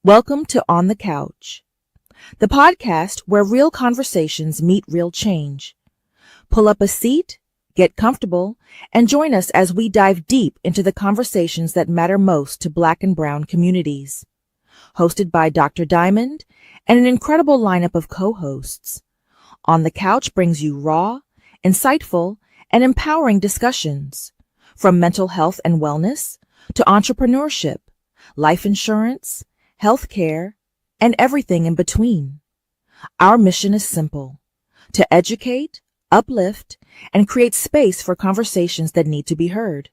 Welcome to On the Couch, the podcast where real conversations meet real change. Pull up a seat, get comfortable, and join us as we dive deep into the conversations that matter most to Black and Brown communities. Hosted by Dr. Diamond and an incredible lineup of co-hosts. On the Couch brings you raw, insightful, and empowering discussions, from mental health and wellness to entrepreneurship, life insurance, healthcare, and everything in between. Our mission is simple: to educate, uplift, and create space for conversations that need to be heard.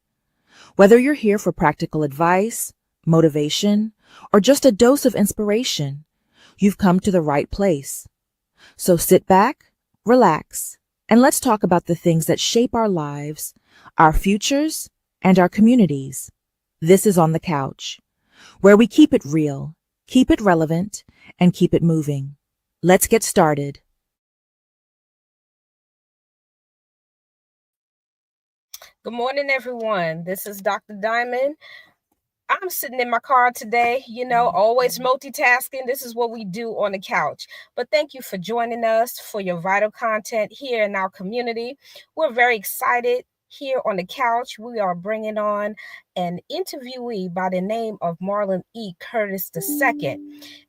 Whether you're here for practical advice, motivation, or just a dose of inspiration, you've come to the right place. So sit back, relax, and let's talk about the things that shape our lives, our futures, and our communities. This is On the Couch, where we keep it real, keep it relevant, and keep it moving. Let's get started. Good morning, everyone. This is Dr. Diamond. I'm sitting in my car today, always multitasking. This is what we do on the couch. But thank you for joining us for your vital content here in our community. We're very excited. Here on the couch, we are bringing on an interviewee by the name of Marlon E. Curtis II,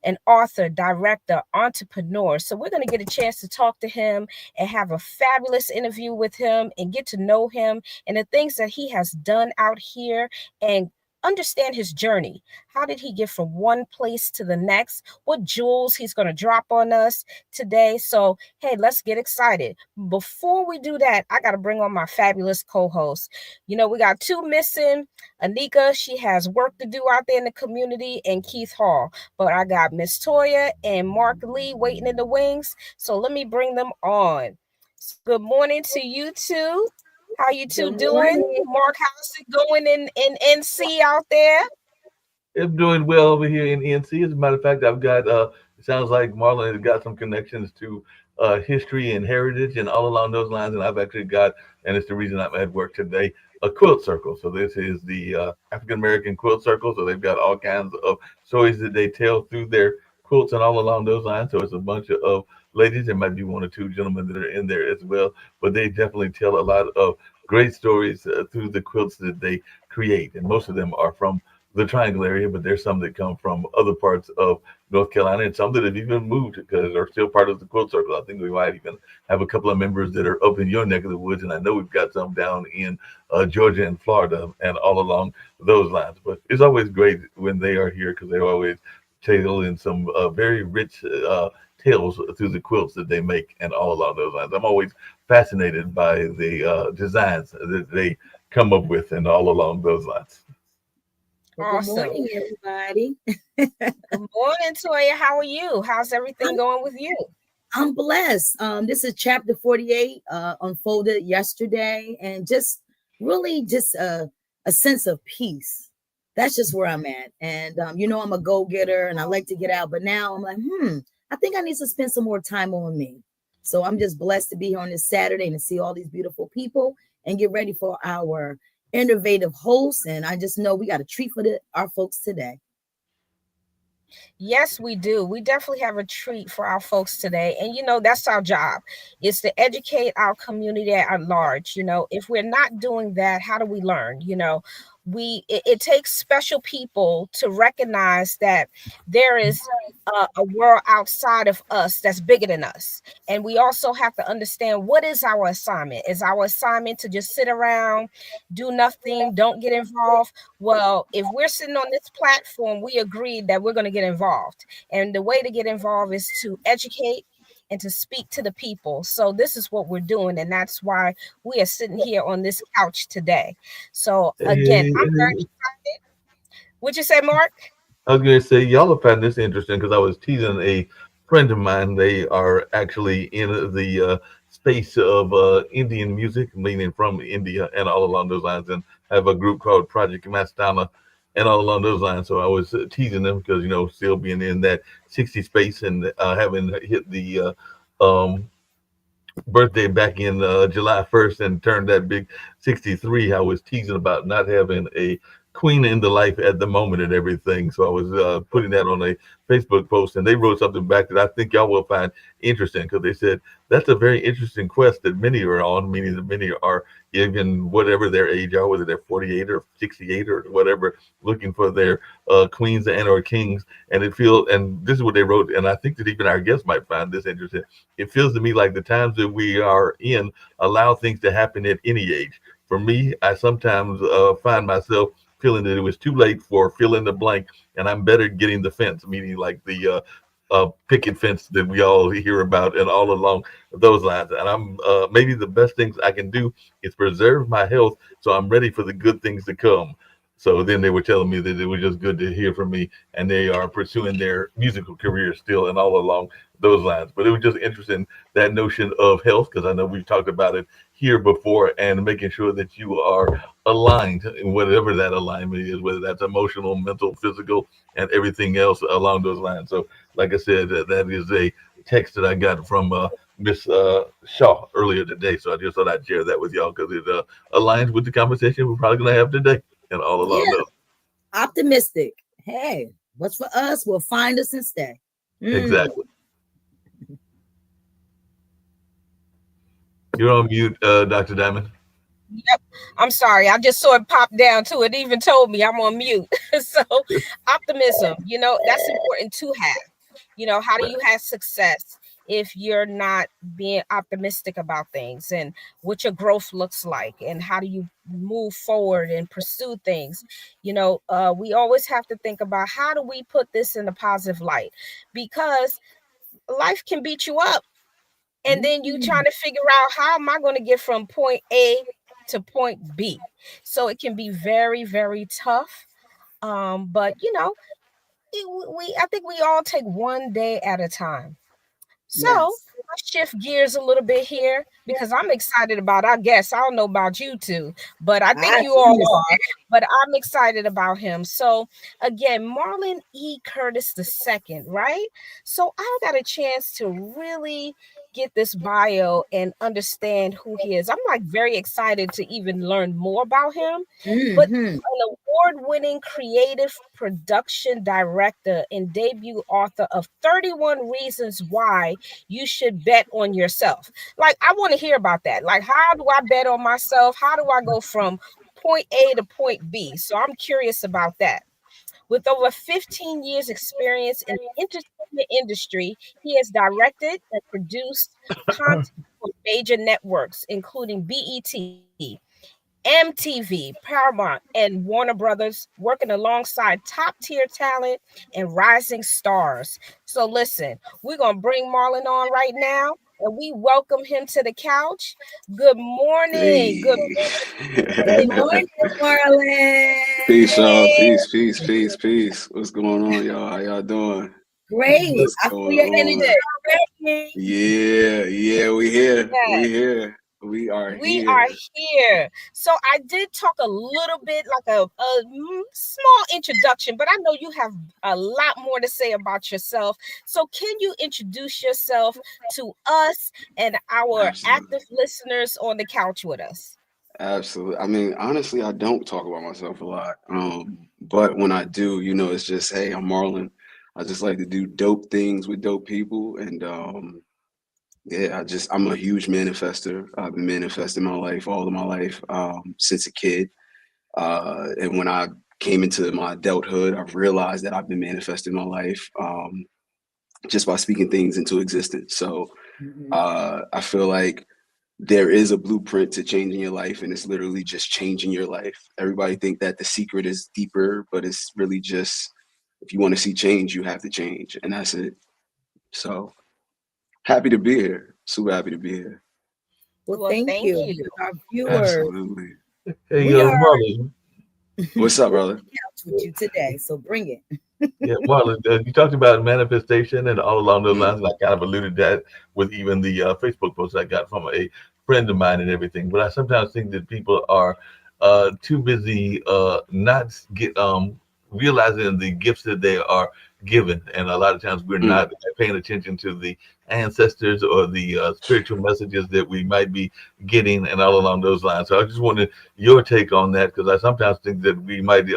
an author, director, entrepreneur. So we're going to get a chance to talk to him and have a fabulous interview with him and get to know him and the things that he has done out here and understand his journey. How did he get from one place to the next? What jewels he's going to drop on us today. So, hey, let's get excited. Before we do that, I got to bring on my fabulous co-host. We got two missing. Anika, she has work to do out there in the community, and Keith Hall. But I got Miss Toya and Mark Lee waiting in the wings. So let me bring them on. Good morning to you two. How you two doing? Mark, how's it going in NC out there? I'm doing well over here in NC. As a matter of fact, I've got it sounds like Marlon has got some connections to history and heritage and all along those lines. And I've actually got, and it's the reason I'm at work today, a quilt circle. So this is the African American quilt circle. So they've got all kinds of stories that they tell through their quilts and all along those lines. So it's a bunch of ladies. There might be one or two gentlemen that are in there as well, but they definitely tell a lot of great stories through the quilts that they create. And most of them are from the Triangle area, but there's some that come from other parts of North Carolina and some that have even moved because they're still part of the quilt circle. I think we might even have a couple of members that are up in your neck of the woods, and I know we've got some down in Georgia and Florida and all along those lines. But it's always great when they are here because they always tell in some very rich tales through the quilts that they make and all along those lines. I'm always fascinated by the designs that they come up with and all along those lines. Awesome. Good morning, everybody. Good morning, Toya. How are you? How's everything going with you? I'm blessed. This is chapter 48, unfolded yesterday, and just really just a sense of peace. That's just where I'm at. And I'm a go-getter and I like to get out, but now I'm like, I think I need to spend some more time on me. So I'm just blessed to be here on this Saturday and to see all these beautiful people and get ready for our innovative hosts. And I just know we got a treat for our folks today. Yes, we do. We definitely have a treat for our folks today. And, that's our job, is to educate our community at large. If we're not doing that, how do we learn? It takes special people to recognize that there is a world outside of us that's bigger than us. And we also have to understand, what is our assignment? Is our assignment to just sit around, do nothing, don't get involved? Well, if we're sitting on this platform, we agreed that we're going to get involved. And the way to get involved is to educate and to speak to the people. So this is what we're doing. And that's why we are sitting here on this couch today. So again, I'm very excited. What'd you say, Mark? I was going to say, y'all will find this interesting because I was teasing a friend of mine. They are actually in the space of Indian music, meaning from India and all along those lines, and have a group called Project Mastana and all along those lines. So I was teasing them because, still being in that 60 space and having hit the birthday back in July 1st and turned that big 63. I was teasing about not having a queen in the life at the moment and everything. So I was putting that on a Facebook post, and they wrote something back that I think y'all will find interesting, because they said that's a very interesting quest that many are on, meaning that many are, even whatever their age are, whether they're 48 or 68 or whatever, looking for their queens and or kings. And it feels, and this is what they wrote, and I think that even our guests might find this interesting. It feels to me like the times that we are in allow things to happen at any age. For me, I sometimes find myself feeling that it was too late for fill in the blank, and I'm better getting the fence, meaning like the picket fence that we all hear about, and all along those lines. And I'm maybe the best things I can do is preserve my health, so I'm ready for the good things to come. So then they were telling me that it was just good to hear from me, and they are pursuing their musical career still, and all along those lines. But it was just interesting, that notion of health, because I know we've talked about it here before, and making sure that you are aligned in whatever that alignment is, whether that's emotional, mental, physical, and everything else along those lines. So, like I said, that is a text that I got from Miss Shaw earlier today. So I just thought I'd share that with y'all, because it aligns with the conversation we're probably going to have today, and all along Yeah, those. optimistic. Hey, what's for us will find us and stay. Exactly. You're on mute, Dr. Diamond. Yep. I'm sorry. I just saw it pop down too. It even told me I'm on mute. So optimism, that's important to have. How do Right. you have success if you're not being optimistic about things, and what your growth looks like, and how do you move forward and pursue things? We always have to think about, how do we put this in a positive light? Because life can beat you up, and then you trying to figure out, how am I going to get from point A to point B? So it can be very, very tough. But I think we all take one day at a time. So Yes. let's shift gears a little bit here, because I'm excited about our guest. I don't know about you two, but I think I you all understand. are. But I'm excited about him. So again, Marlon E. Curtis II, right? So I got a chance to really get this bio and understand who he is. I'm like very excited to even learn more about him. But Mm-hmm. an award-winning creative production director and debut author of 31 Reasons Why You Should Bet on Yourself. Like, I want to hear about that. Like, how do I bet on myself? How do I go from point A to point B? So I'm curious about that. With over 15 years experience in the entertainment industry, he has directed and produced content for major networks, including BET, MTV, Paramount, and Warner Brothers, working alongside top tier talent and rising stars. So, listen, we're going to bring Marlon on right now, and we welcome him to the couch. Good morning. Good Hey. Good morning. morning, Marlon. Peace, y'all. Hey. Peace, peace, peace, peace. What's going on, y'all? How y'all doing? Great. What's I feel going your on? energy already. Yeah, we here. Yeah. We here. We are We are here. here. So I did talk a little bit, like a small introduction, but I know you have a lot more to say about yourself. So can you introduce yourself to us and our Absolutely. active listeners on the couch with us? Absolutely. I mean, honestly, I don't talk about myself a lot. But when I do, it's just, hey, I'm Marlon. I just like to do dope things with dope people. And yeah, I'm a huge manifester. I've been manifesting my life, all of my life, since a kid. And when I came into my adulthood, I've realized that I've been manifesting my life, just by speaking things into existence. So Mhm. I feel like there is a blueprint to changing your life, and it's literally just changing your life. Everybody think that the secret is deeper, but it's really just, if you want to see change, you have to change, and that's it. So happy to be here. Super happy to be here. Well, Well, thank thank you. you. Our viewers, Absolutely. Hey, we are Marlon. What's up, on brother? the couch with you today. So bring it. Yeah, Marlon, you talked about manifestation and all along those lines, and I kind of alluded to that with even the Facebook post I got from a friend of mine and everything. But I sometimes think that people are too busy not realizing the gifts that they are given, and a lot of times we're not paying attention to the ancestors or the spiritual messages that we might be getting, and all along those lines. So I just wanted your take on that, because I sometimes think that we might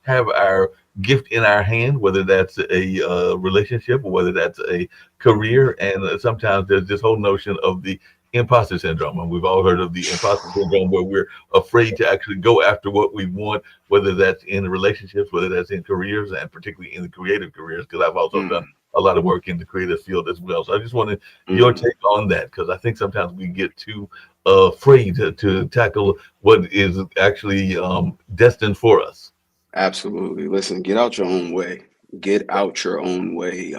have our gift in our hand, whether that's a relationship or whether that's a career, and sometimes there's this whole notion of the imposter syndrome, and we've all heard of the imposter syndrome, where we're afraid to actually go after what we want, whether that's in relationships, whether that's in careers, and particularly in the creative careers, because I've also done a lot of work in the creative field as well. So I just wanted your take on that, because I think sometimes we get too afraid to tackle what is actually destined for us. Absolutely. Listen, get out your own way. Get out your own way.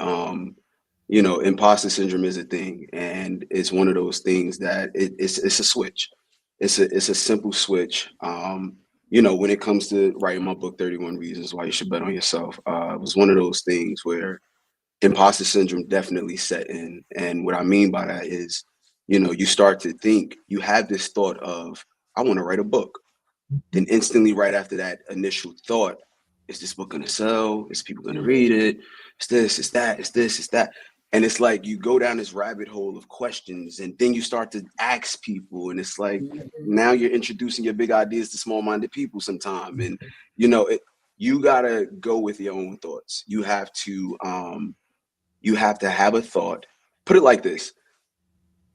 Imposter syndrome is a thing, and it's one of those things that it's a switch. It's a simple switch. When it comes to writing my book, 31 Reasons Why You Should Bet on Yourself, it was one of those things where imposter syndrome definitely set in. And what I mean by that is, you start to think, you have this thought of, I want to write a book. Then instantly right after that initial thought, is this book going to sell? Is people going to read it? It's this, it's that, it's this, it's that. And it's like you go down this rabbit hole of questions, and then you start to ask people, and it's like now you're introducing your big ideas to small-minded people sometime. And you gotta go with your own thoughts. You have to have a thought. Put it like this.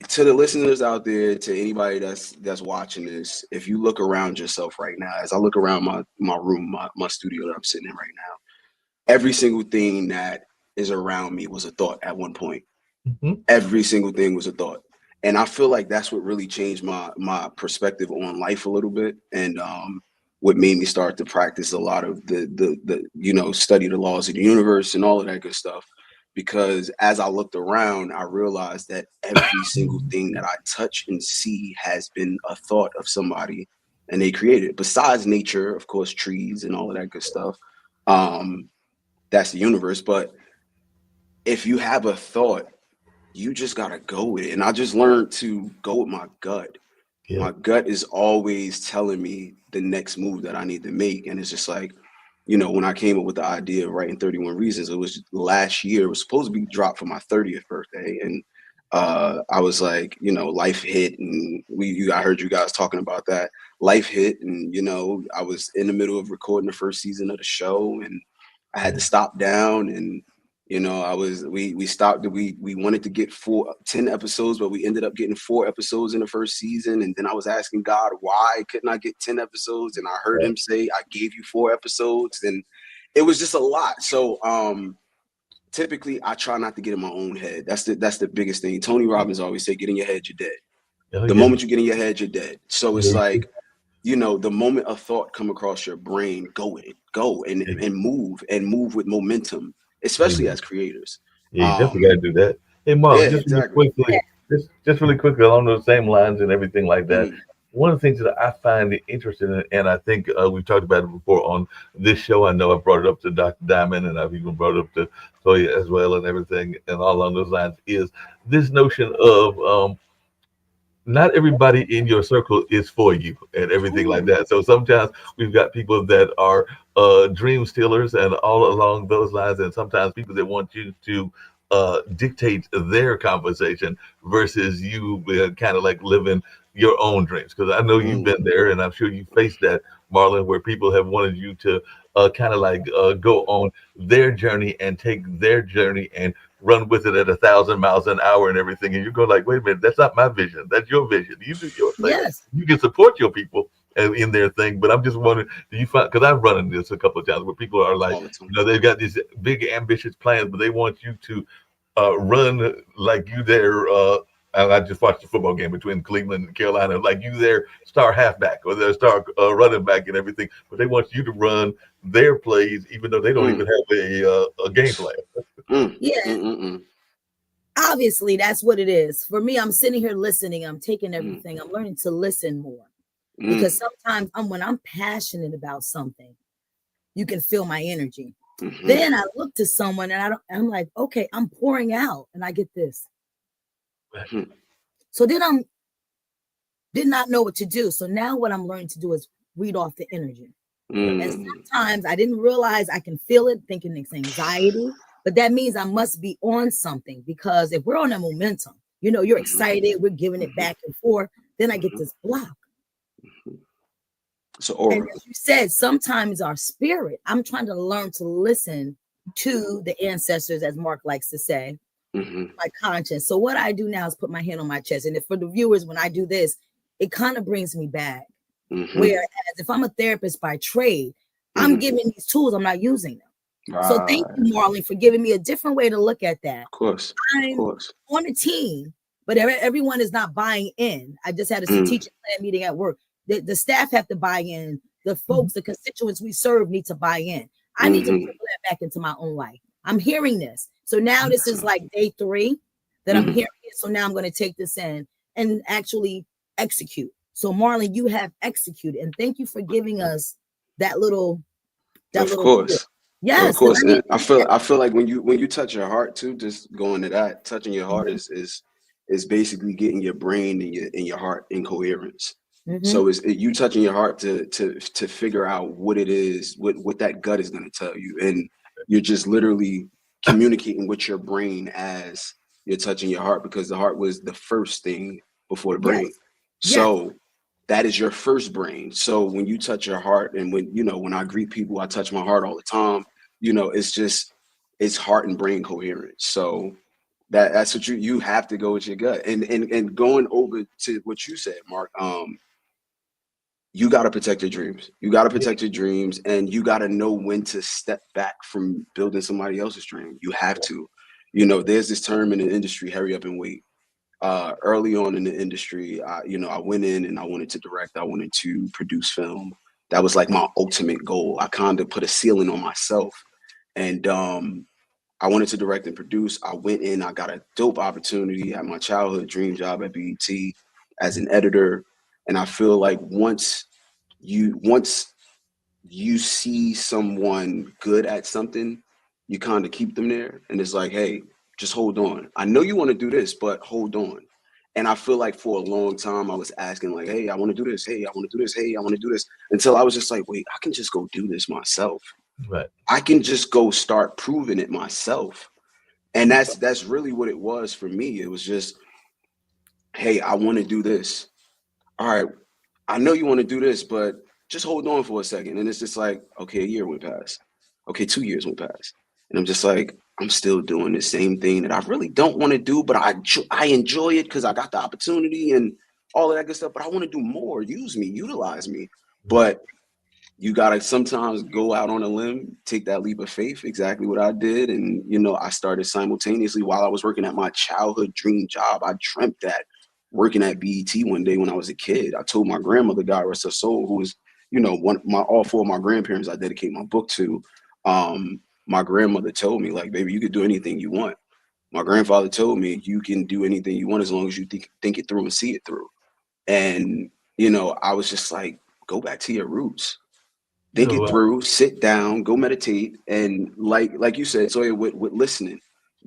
To the listeners out there, to anybody that's watching this, if you look around yourself right now, as I look around my room, my studio that I'm sitting in right now, every single thing that is around me was a thought at one point. Every single thing was a thought. And I feel like that's what really changed my perspective on life a little bit. And what made me start to practice a lot of the study the laws of the universe and all of that good stuff. Because as I looked around, I realized that every single thing that I touch and see has been a thought of somebody, and they created it. Besides nature, of course, trees and all of that good stuff. That's the universe. But if you have a thought, you just gotta go with it. And I just learned to go with my gut. Yeah. My gut is always telling me the next move that I need to make. And it's just like, when I came up with the idea of writing 31 Reasons, it was last year. It was supposed to be dropped for my 30th birthday. And I was like, life hit, and I heard you guys talking about that. Life hit, and I was in the middle of recording the first season of the show, and I had to stop down. And we stopped. We wanted to get 10 episodes, but we ended up getting 4 episodes in the first season. And then I was asking God, why couldn't I get 10 episodes? And I heard him say, I gave you 4 episodes. And it was just a lot. So typically I try not to get in my own head. That's the biggest thing. Tony Robbins always say, get in your head, you're dead. The moment you get in your head, you're dead. So it's like, the moment a thought come across your brain, go with it. Go and move with momentum. Especially as creators. Yeah, you definitely got to do that. Hey, Mark, exactly. just really quickly along those same lines and everything like that. One of the things that I find interesting, and I think we've talked about it before on this show. I know I brought it up to Dr. Diamond, and I've even brought it up to Toya as well, and everything, and all along those lines, is this notion of not everybody in your circle is for you and everything like that. So sometimes we've got people that are dream stealers and all along those lines, and sometimes people that want you to dictate their conversation versus you kind of like living your own dreams. Because I know you've been there, and I'm sure you faced that, Marlon, where people have wanted you to kind of like go on their journey and take their journey and run with it at 1,000 miles an hour and everything. And you go like, wait a minute, that's not my vision. That's your vision. You do your thing. Yes. You can support your people in their thing. But I'm just wondering, do you find, because I've run into this a couple of times where people are like, they've got these big ambitious plans, but they want you to run like you their, and I just watched the football game between Cleveland and Carolina, like you their star halfback or their star running back and everything, but they want you to run their plays, even though they don't even have a game plan. Yeah. Obviously, that's what it is. For me, I'm sitting here listening. I'm taking everything. I'm learning to listen more. Because sometimes when I'm passionate about something, you can feel my energy. Then I look to someone and I'm like, okay, I'm pouring out and I get this. So then did not know what to do. So now what I'm learning to do is read off the energy. And sometimes I didn't realize I can feel it, thinking it's anxiety. but that means I must be on something, because if we're on a momentum, you know, you're excited, we're giving it back and forth, then I get this block. So, and as you said, sometimes our spirit, I'm trying to learn to listen to the ancestors, as Mark likes to say, my conscience. So what I do now is put my hand on my chest. And if, for the viewers, when I do this, it kind of brings me back. Whereas if I'm a therapist by trade, I'm giving these tools, I'm not using them. So thank you, Marlon, for giving me a different way to look at that. Of course. I'm on a team, but everyone is not buying in. I just had a strategic plan meeting at work. The staff have to buy in. The folks, the constituents we serve need to buy in. I need to put that back into my own life. I'm hearing this. So now this is like day 3 that I'm hearing it. So now I'm going to take this in and actually execute. So Marlon, you have executed, and thank you for giving us that little. Of course. Yes. Of course. And I feel like when you touch your heart too, just going to that, touching your heart is basically getting your brain and your heart in coherence. So it's you touching your heart to figure out what it is, what that gut is going to tell you, and you're just literally communicating with your brain as you're touching your heart, because the heart was the first thing before the brain. So that is your first brain. So when you touch your heart, and when I greet people, I touch my heart all the time. It's heart and brain coherence. So that's what you have to go with your gut. And going over to what you said, Mark, you got to protect your dreams. You got to protect your dreams, and you got to know when to step back from building somebody else's dream. You have to. There's this term in the industry, hurry up and wait. Early on in the industry, I went in and I wanted to direct. I wanted to produce film. That was like my ultimate goal. I kind of put a ceiling on myself, and I wanted to direct and produce. I went in, I got a dope opportunity at my childhood dream job at BET as an editor. And I feel like once you see someone good at something, you kind of keep them there. And it's like, hey, just hold on. I know you want to do this, but hold on. And I feel like for a long time, I was asking like, hey, I want to do this. Hey, I want to do this. Hey, I want to do this. Until I was just like, wait, I can just go do this myself. Right. I can just go start proving it myself. And that's really what it was for me. It was just, hey, I want to do this. All right, I know you want to do this, but just hold on for a second. And it's just like, okay, a year went past. Okay, 2 years went past. And I'm just like, I'm still doing the same thing that I really don't want to do, but I enjoy it because I got the opportunity and all of that good stuff. But I want to do more. Use me, utilize me. But you got to sometimes go out on a limb, take that leap of faith, exactly what I did. And, I started simultaneously while I was working at my childhood dream job. I dreamt that. Working at BET one day when I was a kid, I told my grandmother, God rest her soul, who was, all 4 of my grandparents I dedicate my book to. My grandmother told me, like, baby, you could do anything you want. My grandfather told me, you can do anything you want as long as you think it through and see it through. And, I was just like, go back to your roots. Think it through, sit down, go meditate. And like you said, so with listening,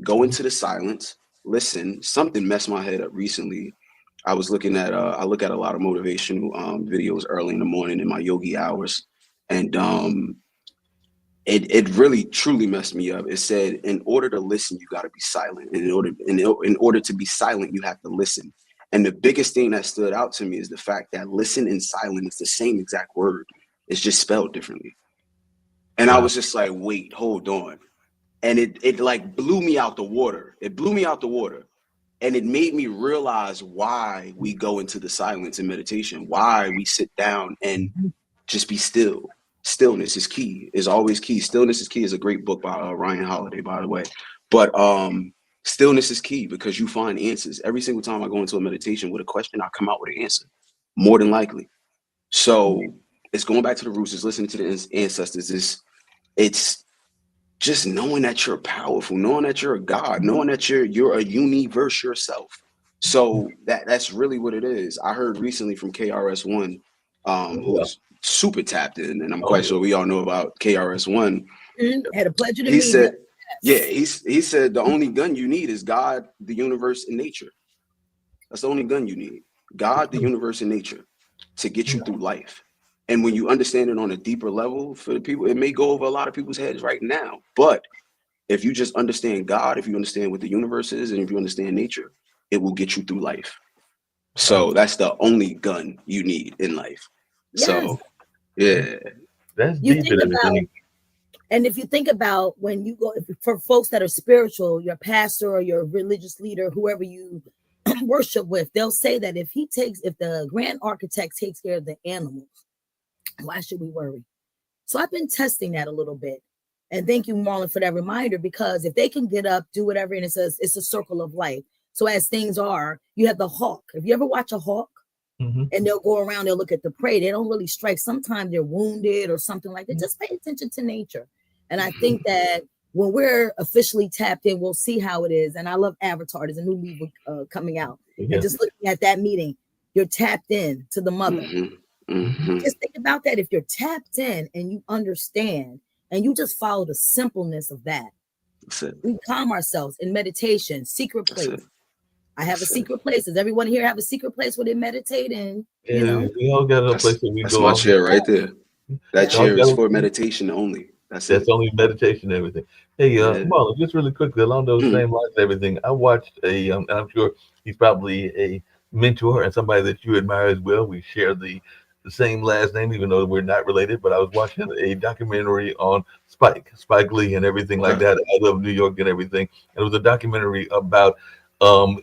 go into the silence, listen. Something messed my head up recently. I was looking at I look at a lot of motivational videos early in the morning in my yogi hours, and it really truly messed me up. It said, in order to listen, you got to be silent, and in order to be silent, you have to listen. And the biggest thing that stood out to me is the fact that listen and silent is the same exact word. It's just spelled differently. And I was just like, wait, hold on. And it like blew me out the water. It blew me out the water. And it made me realize why we go into the silence and meditation, why we sit down and just be still. Stillness is key, is always key. Stillness is Key is a great book by Ryan Holiday, by the way. But stillness is key because you find answers. Every single time I go into a meditation with a question, I come out with an answer, more than likely. So it's going back to the roots, it's listening to the ancestors, it's just knowing that you're powerful, knowing that you're a God, knowing that you're a universe yourself. So that's really what it is. I heard recently from KRS-One, who's super tapped in, and I'm quite sure we all know about KRS-One. Had a pleasure to meet him. He said the only gun you need is God, the universe, and nature. That's the only gun you need. God, the universe, and nature to get you through life. And when you understand it on a deeper level for the people, it may go over a lot of people's heads right now, but If you just understand God, if you understand what the universe is, and if you understand nature, it will get you through life. So that's the only gun you need in life. Yes. So yeah, That's You deep think and about, everything. and if you think about when you go, for folks that are spiritual, your pastor or your religious leader, whoever you worship with, they'll say that if the grand architect takes care of the animals, why should we worry? So I've been testing that a little bit. And thank you, Marlon, for that reminder, because if they can get up, do whatever, and it's a circle of life. So as things are, you have the hawk. If you ever watch a hawk, and they'll go around, they'll look at the prey. They don't really strike. Sometimes they're wounded or something like that. Just pay attention to nature. And I think that when we're officially tapped in, we'll see how it is. And I love Avatar. There's a new movie coming out. Yeah. And just looking at that meeting, you're tapped in to the mother. Just think about that. If you're tapped in and you understand and you just follow the simpleness of that, we calm ourselves in meditation, secret place. I have a secret place. Does everyone here have a secret place where they meditate? And you know, we all got a place that we That's go my off. chair right there. That Yeah. chair is for meditation only. That's it. only meditation and everything. Hey, Yeah. Marlon, just really quickly along those same lines and everything, I watched and I'm sure he's probably a mentor and somebody that you admire as well. We share the same last name, even though we're not related. But I was watching a documentary on Spike Lee, and everything like that. I love New York and everything. And it was a documentary about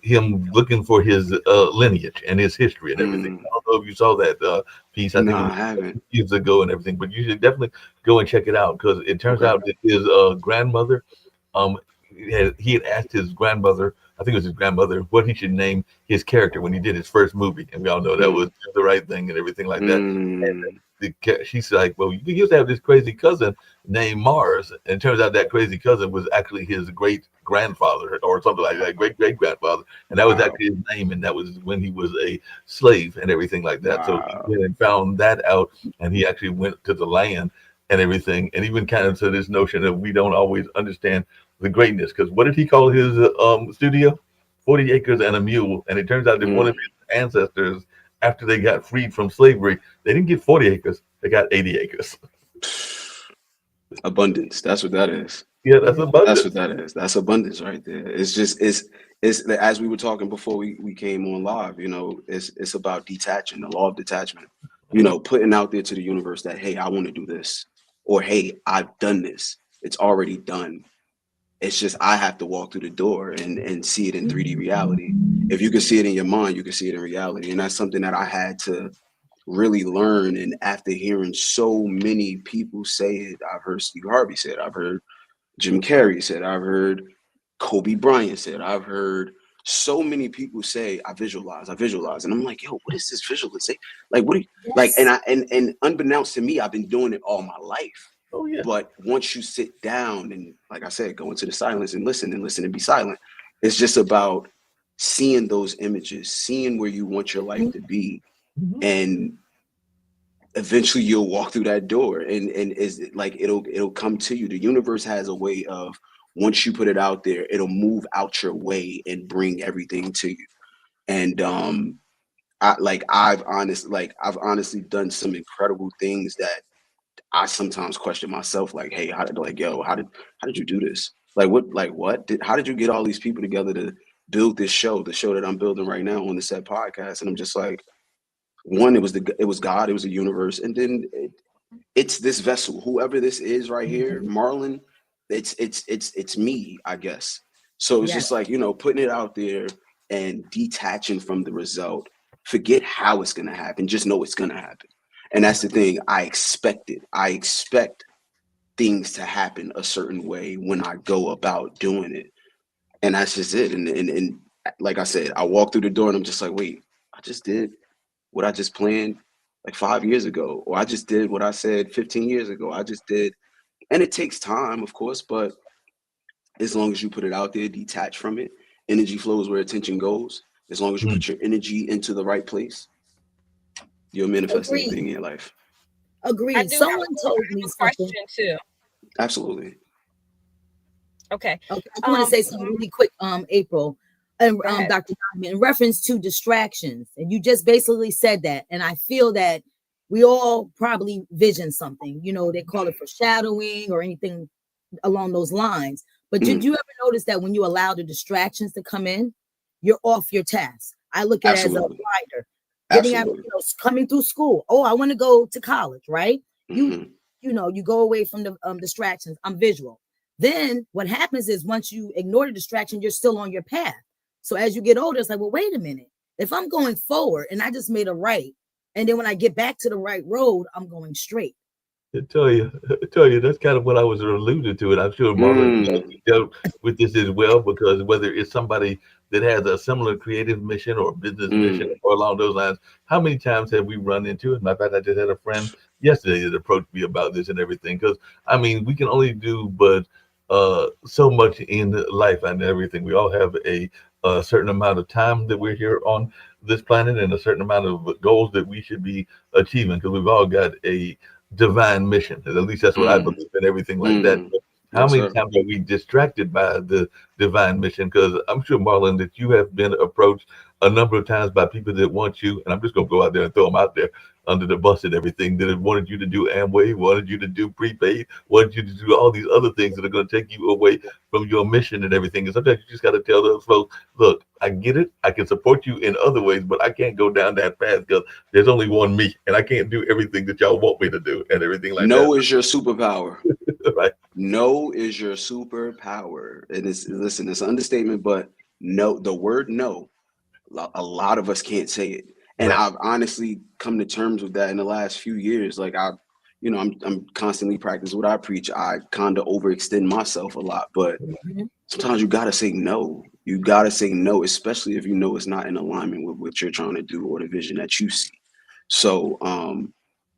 him looking for his lineage and his history and everything. I don't know if you saw that piece. I think it No, was I haven't. years ago and everything, but you should definitely go and check it out because it turns Okay. out that his grandmother, um, he had asked his grandmother, I think it was his grandmother, what he should name his character when he did his first movie, and we all know that was the right thing and everything like that. And she's like, well, you used to have this crazy cousin named Mars, and it turns out that crazy cousin was actually his great grandfather or something like that, great great grandfather, and that was actually his name, and that was when he was a slave and everything like that. So he went and found that out, and he actually went to the land and everything, and even kind of to this notion that we don't always understand the greatness. Because what did he call his studio? 40 acres and a mule, and it turns out that one of his ancestors, after they got freed from slavery, they didn't get 40 acres; they got 80 acres. Abundance. That's what that is. Yeah, that's abundance. That's what that is. That's abundance right there. It's just it's as we were talking before we came on live, you know, it's about detaching, the law of detachment. You know, putting out there to the universe that, hey, I want to do this, or hey, I've done this. It's already done. It's just I have to walk through the door and see it in 3D reality. If you can see it in your mind, you can see it in reality. And that's something that I had to really learn. And after hearing so many people say it, I've heard Steve Harvey say it, I've heard Jim Carrey said, I've heard Kobe Bryant said, I've heard so many people say, I visualize. And I'm like, yo, what is this visualization? Like, what do you like? And unbeknownst to me, I've been doing it all my life. Oh yeah. But once you sit down and, like I said, go into the silence and listen and be silent, it's just about seeing those images, seeing where you want your life to be. And eventually you'll walk through that door and is like it'll come to you. The universe has a way of, once you put it out there, it'll move out your way and bring everything to you. And I've honestly done some incredible things that I sometimes question myself, like, hey, how did you do this? How did you get all these people together to build the show that I'm building right now on the Set Podcast? And I'm just like, one, it was God, it was the universe, and then it's this vessel, whoever this is right here, Marlon. It's me, I guess. So it's just like, you know, putting it out there and detaching from the result. Forget how it's gonna happen. Just know it's gonna happen. And that's the thing. I expect it. I expect things to happen a certain way when I go about doing it. And that's just it. And like I said, I walk through the door and I'm just like, wait, I just did what I just planned like 5 years ago, or I just did what I said 15 years ago. I just did. And it takes time, of course, but as long as you put it out there, detach from it, energy flows where attention goes. As long as you put your energy into the right place, you'll manifest anything in your life. Agreed. Someone told me something. Question too. Absolutely. Okay. I want to say something really quick, April, and Dr. Diamond, in reference to distractions. And you just basically said that. And I feel that we all probably vision something, you know, they call it foreshadowing or anything along those lines. But did you ever notice that when you allow the distractions to come in, you're off your task? I look at it as a Absolutely. rider getting out, Absolutely. coming through school. Oh, I want to go to college, right? Mhm. You go away from the distractions. I'm visual. Then what happens is once you ignore the distraction, you're still on your path. So as you get older, it's like, well, wait a minute. If I'm going forward and I just made a right, and then when I get back to the right road, I'm going straight. I tell you, that's kind of what I was alluding to, and I'm sure Marlon dealt with this as well, because whether it's somebody that has a similar creative mission or business mission or along those lines, how many times have we run into it? Matter of fact, I just had a friend yesterday that approached me about this and everything, because I mean, we can only do but so much in life and everything. We all have a certain amount of time that we're here on this planet and a certain amount of goals that we should be achieving, because we've all got a divine mission. At least that's what I believe and everything like that. But how Yes, many sir. times are we distracted by the divine mission? Because I'm sure, Marlon, that you have been approached a number of times by people that want you, and I'm just going to go out there and throw them out there under the bus and everything, that have wanted you to do Amway, wanted you to do prepaid, wanted you to do all these other things that are going to take you away from your mission and everything. And sometimes you just got to tell those folks, look, I get it. I can support you in other ways, but I can't go down that path because there's only one me, and I can't do everything that y'all want me to do and everything like No that. is your superpower. Right. No is your superpower. And it's an understatement, but no, the word no, a lot of us can't say it. And Right. I've honestly come to terms with that in the last few years. Like I'm constantly practicing what I preach. I kind of overextend myself a lot, but sometimes you gotta say no. You gotta say no, especially if you know it's not in alignment with what you're trying to do or the vision that you see. So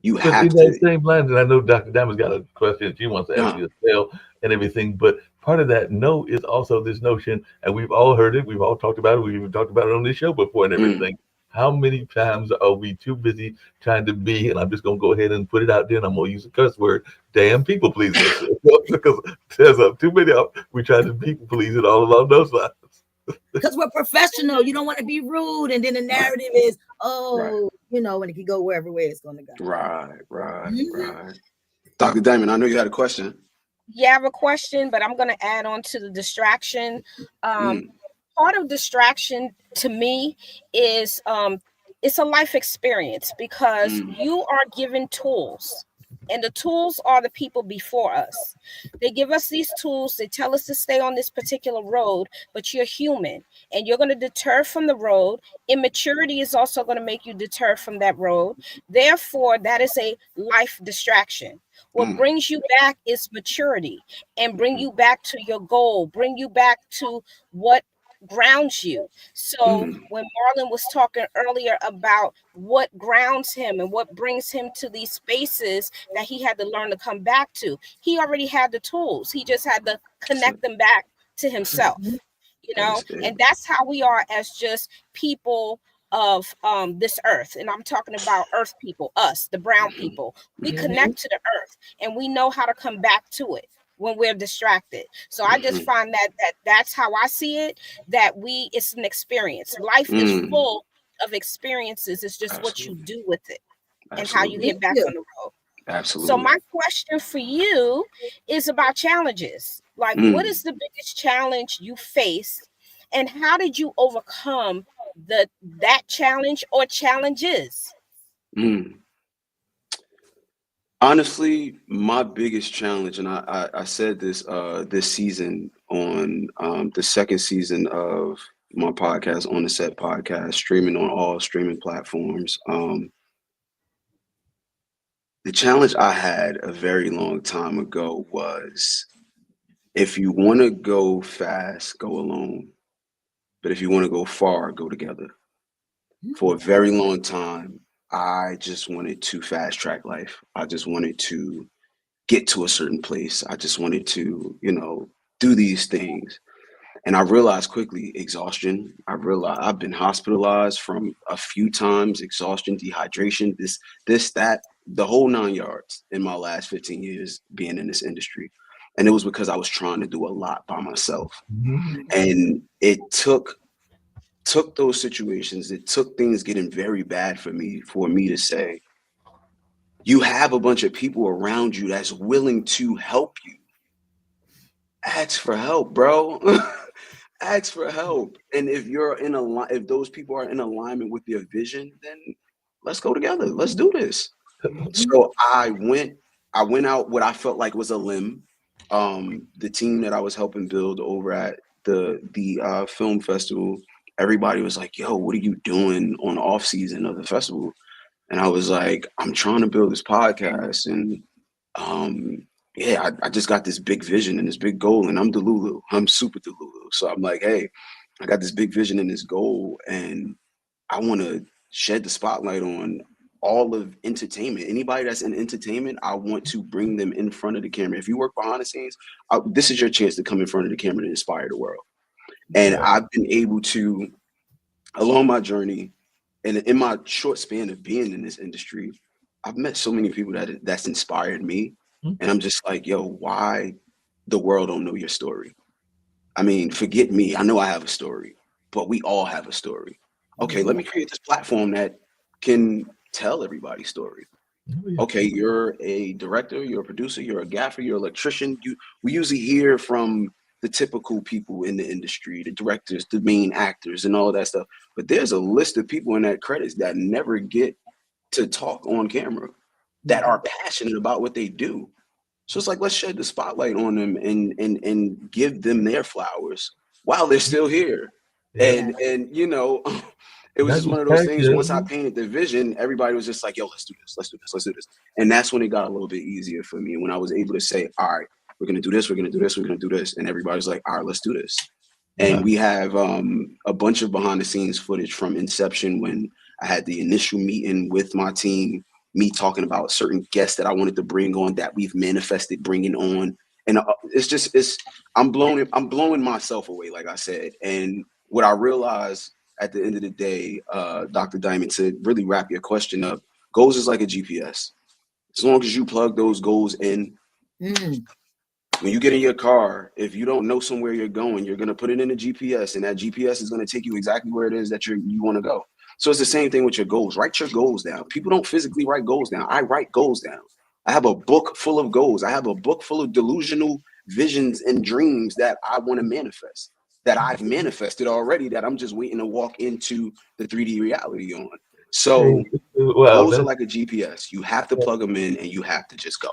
you But in have that to same line, and I know Dr. Diamond's got a question she wants to ask uh, you as well and everything, but part of that no is also this notion, and we've all heard it, we've all talked about it, we've even talked about it on this show before and mm, everything. How many times are we too busy trying to be, and I'm just going to go ahead and put it out there, and I'm going to use a curse word, damn people pleasers? Because there's too many of we try to people please it all along those lines. Because we're professional. You don't want to be rude. And then the right, narrative is, right, and it can go wherever way it's going to go. right. Dr. Diamond, I know you had a question. Yeah, I have a question, but I'm going to add on to the distraction. Mm, Part of distraction to me is it's a life experience, because mm, you are given tools, and the tools are the people before us. They give us these tools, they tell us to stay on this particular road, but you're human and you're going to deter from the road. Immaturity is also going to make you deter from that road. Therefore, that is a life distraction. What mm, brings you back is maturity, and bring mhm, you back to your goal, bring you back to what grounds you. So mm, when Marlon was talking earlier about what grounds him and what brings him to these spaces that he had to learn to come back to, he already had the tools. He just had to that's it. connect them back to That's it. himself, That is it. and that's how we are as just people of this earth. And I'm talking about earth people, us, the brown Mhm, people. We mhm, connect to the earth, and we know how to come back to it when we're distracted. So I just mhm, find that's how I see it, that it's an experience. Life is mm, full of experiences. It's just what you absolutely. do with it and how you Absolutely. Thank get back you. on the road. So Absolutely. my question for you is about challenges. Like, what Mm, is the biggest challenge you faced, and how did you overcome that challenge or challenges? mm. Honestly, my biggest challenge, and I said this season on the second season of my podcast, On the Set podcast, streaming on all streaming platforms. The challenge I had a very long time ago was, if you want to go fast, go alone. But if you want to go far, go together. For a very long time, I just wanted to fast track life. I just wanted to get to a certain place. I just wanted to, do these things. And I realized quickly exhaustion. I realized I've been hospitalized from a few times, exhaustion, dehydration, that, the whole 9 yards in my last 15 years being in this industry. And it was because I was trying to do a lot by myself. Mhm. And it took those situations, it took things getting very bad for me to say, you have a bunch of people around you that's willing to help you ask for help, bro. Ask for help. And if you're in if those people are in alignment with your vision, then let's go together. Let's do this. Mhm. So I went out what I felt like was a limb. The team that I was helping build over at the film festival, everybody was like, "Yo, what are you doing on the off season of the festival?" And I was like, "I'm trying to build this podcast, and yeah, I just got this big vision and this big goal, and I'm Delulu. I'm super Delulu. So I'm like, hey, I got this big vision and this goal, and I want to shed the spotlight on all of entertainment. Anybody that's in entertainment, I want to bring them in front of the camera. If you work behind the scenes, this is your chance to come in front of the camera and inspire the world. And Right. I've been able to, along my journey, and in my short span of being in this industry, I've met so many people that's inspired me, Mhm. and I'm just like, yo, why the world don't know your story? I mean, forget me. I know I have a story, but we all have a story. Okay, let Oh, me create this platform that can tell everybody's story. yeah. Okay, you're a director, you're a producer, you're a gaffer, you're an electrician. We usually hear from the typical people in the industry, the directors, the main actors, and all that stuff. But there's a list of people in that credits that never get to talk on camera that Mhm. are passionate about what they do. So it's like let's shed the spotlight on them and give them their flowers while they're still here. Yeah. And it was Not just one just of those things. Once I passion. painted the vision, everybody was just like, "Yo, let's do this, let's do this, let's do this." And that's when it got a little bit easier for me. When I was able to say, "All right, we're gonna do this, we're gonna do this, we're gonna do this," and everybody's like, "All right, let's do this." And Wow. we have a bunch of behind the scenes footage from inception when I had the initial meeting with my team, me talking about certain guests that I wanted to bring on that we've manifested bringing on. And it's I'm blowing myself away, like I said. And what I realized at the end of the day, Dr. Diamond, to really wrap your question up, goals is like a GPS. As long as you plug those goals in, Mm. when you get in your car, if you don't know somewhere you're going, you're going to put it in the GPS, and that GPS is going to take you exactly where it is that you want to go. So it's the same thing with your goals. Write your goals down. People don't physically write goals down. I write goals down. I have a book full of goals. I have a book full of delusional visions and dreams that I want to manifest, that I've manifested already, that I'm just waiting to walk into the 3D reality on. Hey, So wow, goals are that's like a GPS. You have to plug them in and you have to just go.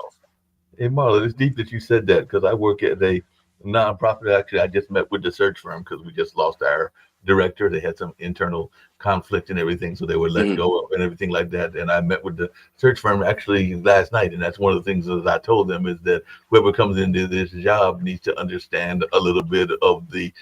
hey Marla, it's deep that you said that because I work at a nonprofit. Actually, I just met with the search firm because we just lost our director. They had some internal conflict and everything, so they were let Mhm. go of and everything like that. And I met with the search firm actually last night, and that's one of the things that I told them is that whoever comes into this job needs to understand a little bit of the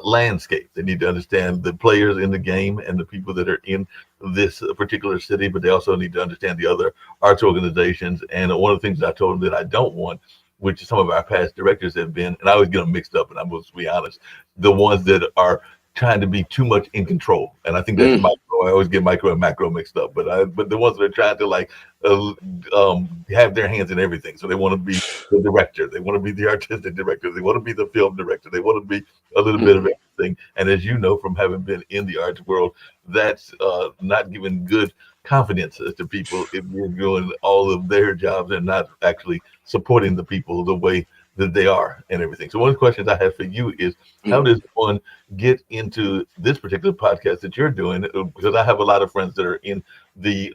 landscape. They need to understand the players in the game and the people that are in this particular city, but they also need to understand the other arts organizations. And one of the things that I told them that I don't want, which some of our past directors have been, and I always get them mixed up, and I'm supposed to be honest, the ones that are trying to be too much in control. And I think that's Mm. micro. I always get micro and macro mixed up, but the ones that are trying to like uh, have their hands in everything. So they want to be the director, they want to be the artistic director, they want to be the film director, they want to be a little bit of Mhm. everything. And as you know from having been in the arts world, that's not giving good confidence to people if you're doing all of their jobs and not actually supporting the people the way that they are and everything. So one of the questions I have for you is how Mm. does one get into this particular podcast that you're doing? Because I have a lot of friends that are in the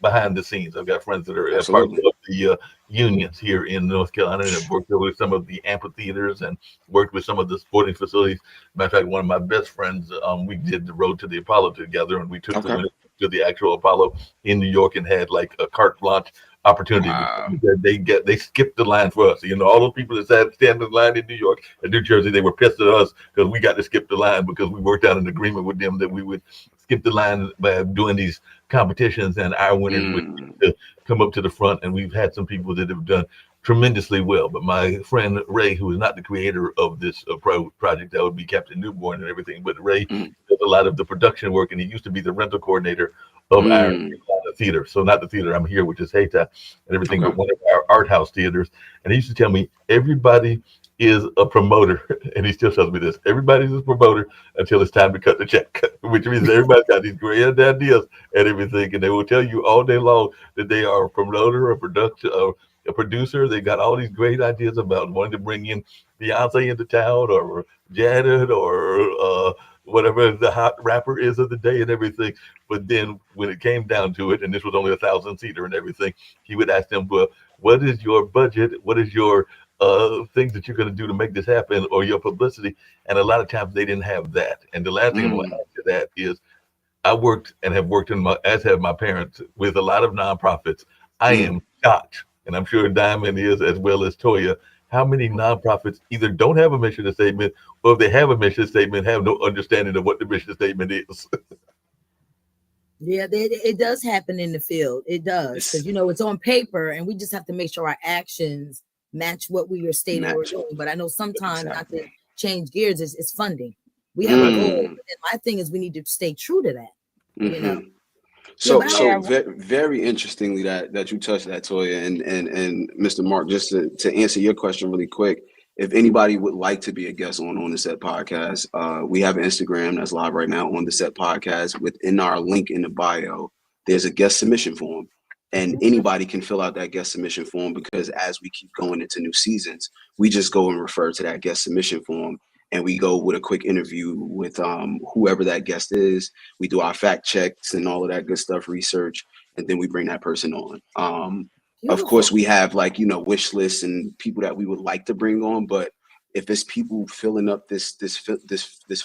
behind the scenes. I've got friends that are a part Absolutely. of the unions here in North Carolina and have worked with some of the amphitheaters and worked with some of the sporting facilities. Matter of fact, one of my best friends, we did the road to the Apollo together, and we took the Okay. winner to the actual Apollo in New York and had like a carte blanche opportunity Wow. because they skipped the line for us. You know, all those people that sat stand in line in New York and New Jersey, they were pissed at us because we got to skip the line because we worked out an agreement with them that we would skip the line by doing these competitions and our winners would Mm. get to come up to the front. And we've had some people that have done tremendously well. But my friend Ray, who is not the creator of this project, that would be Captain Newborn and everything, but Ray Mm. does a lot of the production work, and he used to be the rental coordinator of our Mm. theater. So not the theater I'm here, which is Hayta and everything, Okay. but one of our art house theaters. And he used to tell me everybody is a promoter, and he still tells me this: everybody's a promoter until it's time to cut the check, which means everybody's got these grand ideas and everything, and they will tell you all day long that they are a promoter, a production, a producer. They got all these great ideas about wanting to bring in Beyonce into town or Janet or whatever the hot rapper is of the day and everything. But then when it came down to it, and this was only 1,000-seater and everything, he would ask them, well, what is your budget? What is your things that you're going to do to make this happen, or your publicity? And a lot of times they didn't have that. And the last thing I'm going to add to that is I worked and have worked as have my parents, with a lot of nonprofits. I am shocked, and I'm sure Diamond is as well as Toya, how many nonprofits either don't have a mission statement, or if they have a mission statement, have no understanding of what the mission statement is. Yeah, it does happen in the field. It does, because it's on paper, and we just have to make sure our actions match what we are stating we're doing. But I know sometimes not to change gears is funding. We have a goal, and my thing is we need to stay true to that. So very interestingly that you touched that, Toya, and Mr. Mark, just to answer your question really quick. If anybody would like to be a guest on the Set Podcast, we have an Instagram that's live right now, on the Set Podcast. Within our link in the bio, there's a guest submission form, and anybody can fill out that guest submission form, because as we keep going into new seasons, we just go and refer to that guest submission form, and we go with a quick interview with whoever that guest is. We do our fact checks and all of that good stuff, research, and then we bring that person on. Of course, we have wish lists and people that we would like to bring on, but if it's people filling up this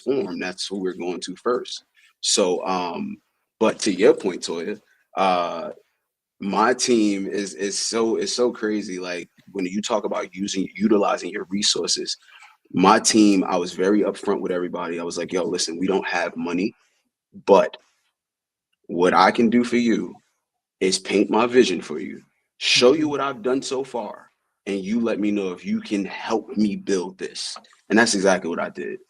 form, that's who we're going to first. So, but to your point, Toya, my team is so crazy. Like, when you talk about utilizing your resources, my team, I was very upfront with everybody. I was like, yo, listen, we don't have money, but what I can do for you is paint my vision for you, show you what I've done so far, and you let me know if you can help me build this. And that's exactly what I did.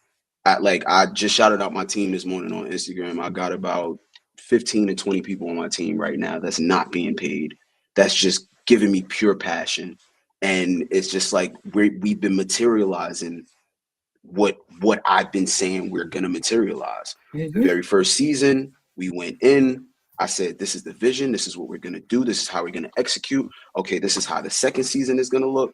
I just shouted out my team this morning on Instagram. I got about 15 to 20 people on my team right now that's not being paid. That's just giving me pure passion. And it's just like we've been materializing what I've been saying we're going to materialize. The very first season, we went in. I said, this is the vision. This is what we're going to do. This is how we're going to execute. Okay, this is how the second season is going to look.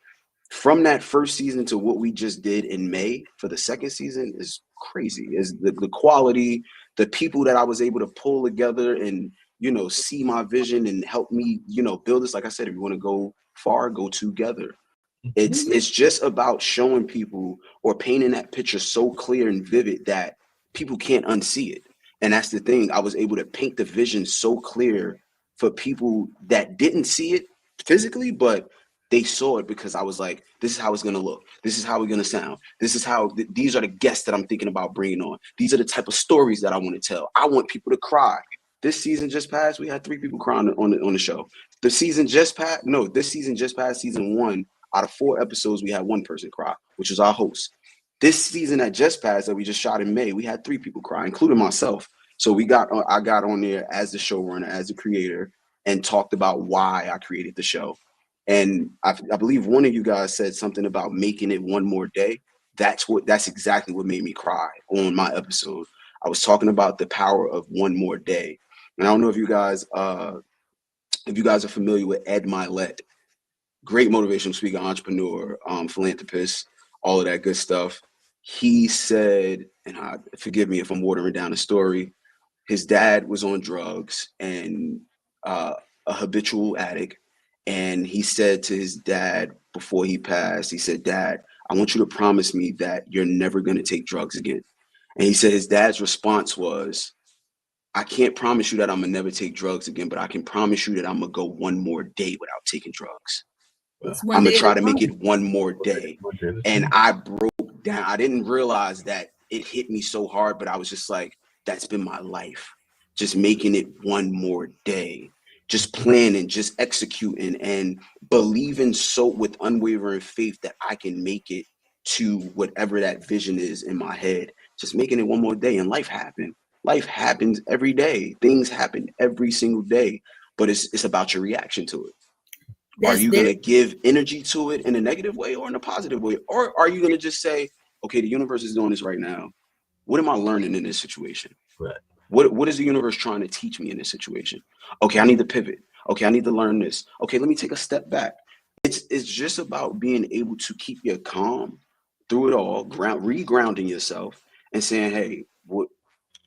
From that first season to what we just did in May for the second season is crazy. Is the quality, the people that I was able to pull together and, see my vision and help me, build this. Like I said, if you want to go far, go together. It's just about showing people or painting that picture so clear and vivid that people can't unsee it. And that's the thing. I was able to paint the vision so clear for people that didn't see it physically, but they saw it because I was like, this is how it's going to look. This is how we're going to sound. This is how these are the guests that I'm thinking about bringing on. These are the type of stories that I want to tell. I want people to cry. This season just passed. We had 3 people crying on the show. This season just passed, season 1. Out of 4 episodes, we had 1 person cry, which was our host. This season that just passed, that we just shot in May, we had 3 people cry, including myself. So I got on there as the showrunner, as the creator, and talked about why I created the show. And I believe one of you guys said something about making it one more day. That's exactly what made me cry on my episode. I was talking about the power of one more day. And I don't know if you guys are familiar with Ed Milet. Great motivational speaker, entrepreneur, philanthropist, all of that good stuff. He said, and forgive me if I'm watering down the story, his dad was on drugs and a habitual addict. And he said to his dad before he passed, he said, Dad, I want you to promise me that you're never going to take drugs again. And he said his dad's response was, I can't promise you that I'm going to never take drugs again, but I can promise you that I'm going to go one more day without taking drugs. I'm going to try to make it one more day. And I broke down. I didn't realize that it hit me so hard, but I was just like, that's been my life. Just making it one more day. Just planning, just executing, and believing so with unwavering faith that I can make it to whatever that vision is in my head. Just making it one more day. And life happened. Life happens every day. Things happen every single day. But it's about your reaction to it. Are you going to give energy to it in a negative way or in a positive way? Or are you going to just say, okay, the universe is doing this right now. What am I learning in this situation? Right. What is the universe trying to teach me in this situation? Okay, I need to pivot. Okay, I need to learn this. Okay, let me take a step back. it's just about being able to keep your calm through it all, regrounding yourself and saying, hey, all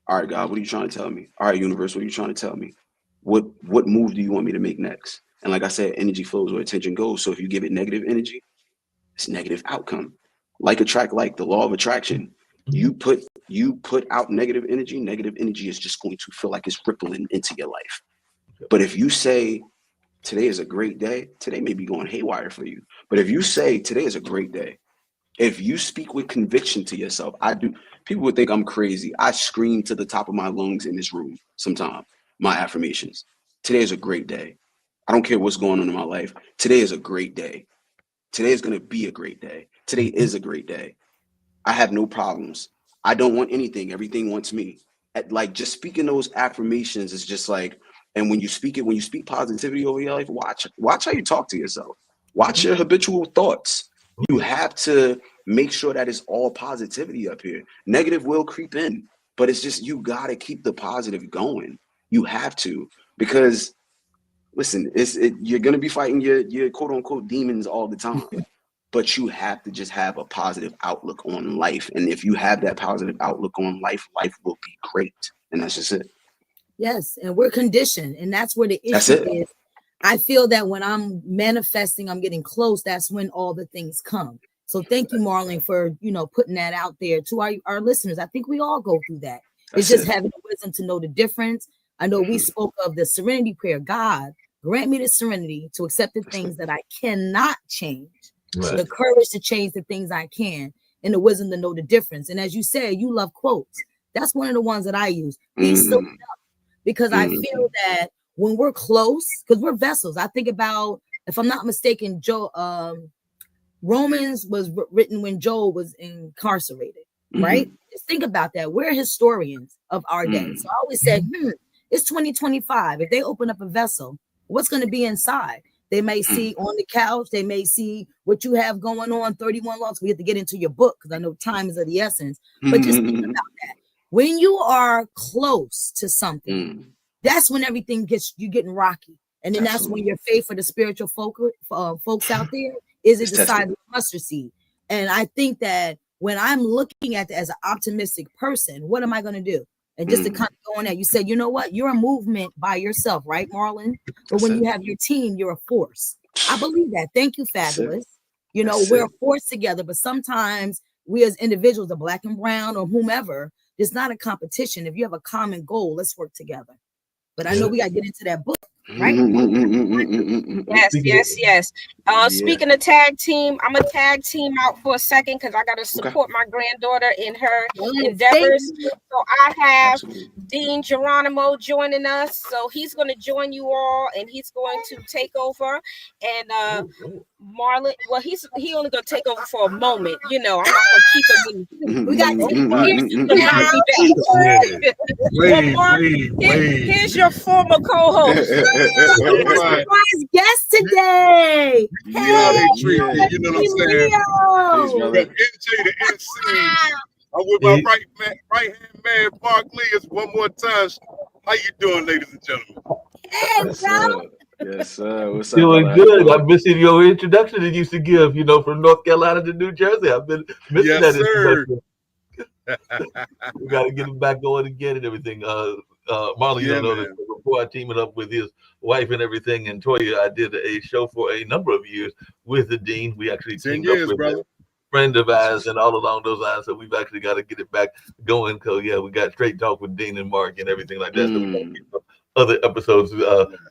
right, God, what are you trying to tell me? All right, universe, what are you trying to tell me? What move do you want me to make next? And like I said, energy flows where attention goes. So if you give it negative energy, it's negative outcome. Like attract like, the law of attraction. You put out negative energy is just going to feel like it's rippling into your life. But if you say today is a great day, today may be going haywire for you. But if you say today is a great day, if you speak with conviction to yourself, people would think I'm crazy. I scream to the top of my lungs in this room sometimes, my affirmations. Today is a great day. I don't care what's going on in my life. Today is a great day. Today is going to be a great day. Today is a great day. I have no problems. I don't want anything. Everything wants me. Like, just speaking those affirmations is just like, and when you speak positivity over your life, watch how you talk to yourself. Watch your habitual thoughts. You have to make sure that it's all positivity up here. Negative will creep in, but it's just, you got to keep the positive going. You have to, because listen, you're going to be fighting your quote unquote demons all the time, but you have to just have a positive outlook on life. And if you have that positive outlook on life, life will be great. And that's just it. Yes. And we're conditioned. And that's where the issue is. I feel that when I'm manifesting, I'm getting close. That's when all the things come. So thank you, Marlon, for, putting that out there to our listeners. I think we all go through that. It's just having the wisdom to know the difference. I know we spoke of the serenity prayer. God, grant me the serenity to accept the things that I cannot change, the courage to change the things I can, and the wisdom to know the difference. And as you said, you love quotes. That's one of the ones that I use. Be still enough, because I feel that when we're close, because we're vessels. I think about, if I'm not mistaken, Romans was written when Joel was incarcerated, right? Just think about that. We're historians of our day. So I always say, it's 2025. If they open up a vessel, what's going to be inside? They may see on the couch. They may see what you have going on, 31 laws. We have to get into your book because I know time is of the essence. But just think about that. When you are close to something, that's when everything you're getting rocky. And then that's when your faith for the spiritual folks out there is the size of a mustard seed. And I think that when I'm looking at it as an optimistic person, what am I going to do? And just to kind of go on that, you said, you know what? You're a movement by yourself, right, Marlon? But when you have your team, you're a force. I believe that. Thank you, Fabulous. We're a force together, but sometimes we as individuals, the black and brown or whomever, it's not a competition. If you have a common goal, let's work together. But I know we got to get into that book, right? Yes. Speaking of tag team, I'm a tag team out for a second because I got to support my granddaughter in her endeavors. So I have Dean Geronimo joining us. So he's going to join you all, and he's going to take over. And Marlon, well, he only going to take over for a moment. I'm not going to keep him. We got here's your former co-host. Surprise guest today. Hey, you know what I'm saying? From NJ to NC, I'm with my right hand man, Mark Lee. It's one more time. How you doing, ladies and gentlemen? Hey, bro. Yes, sir. What's up? Doing good. I'm missing your introduction that you used to give, from North Carolina to New Jersey. I've been missing that introduction. We got to get him back going again and everything. Marlon, you don't know this, before I teamed up with his wife and everything, and Toya, I did a show for a number of years with the Dean. We actually teamed up with a friend of ours and all along those lines. So we've actually got to get it back going. Because we got straight talk with Dean and Mark and everything like that. So we got to get some other episodes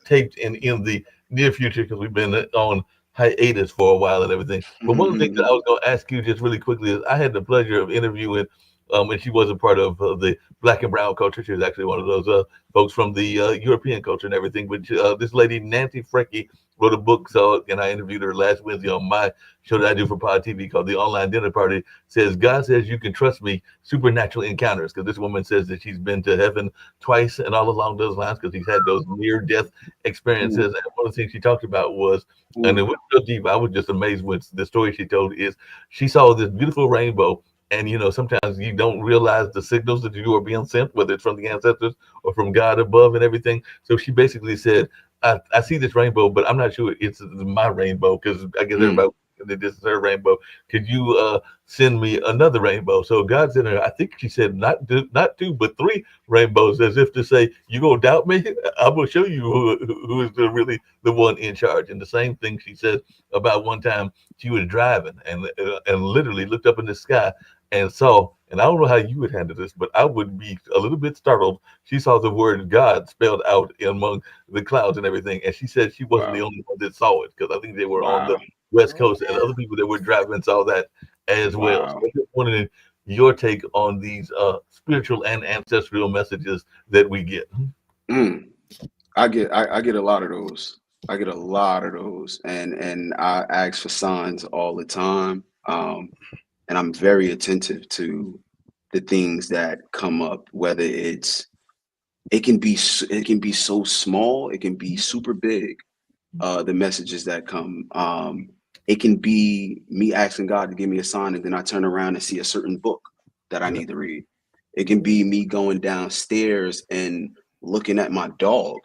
taped in the near future, because we've been on hiatus for a while and everything. But one of the things that I was going to ask you just really quickly is, I had the pleasure of interviewing, and she was a part of the black and brown culture. She was actually one of those folks from the European culture and everything. But this lady, Nancy Frecky, wrote a book. And I interviewed her last Wednesday on my show that I do for Pod TV called The Online Dinner Party. Says, God says you can trust me, supernatural encounters. Because this woman says that she's been to heaven twice and all along those lines, because she's had those near-death experiences. And one of the things she talked about was, and it went so deep, I was just amazed with the story she told, is she saw this beautiful rainbow. And, sometimes you don't realize the signals that you are being sent, whether it's from the ancestors or from God above and everything. So she basically said, I see this rainbow, but I'm not sure it's my rainbow because I guess everybody this is her rainbow. Could you send me another rainbow? So God sent her, I think she said not two, but three rainbows, as if to say, you gonna doubt me? I'm gonna show you who is really the one in charge. And the same thing she said about one time she was driving and literally looked up in the sky and saw. And I don't know how you would handle this, but I would be a little bit startled. She saw the word God spelled out among the clouds and everything, and she said she wasn't the only one that saw it because I think they were on the West Coast, and other people that were driving saw that as well. So I just wanted your take on these spiritual and ancestral messages that we get. I get a lot of those. I get a lot of those, and I ask for signs all the time. And I'm very attentive to the things that come up, whether it can be so small, it can be super big. The messages that come. It can be me asking God to give me a sign, and then I turn around and see a certain book that I need to read. It can be me going downstairs and looking at my dog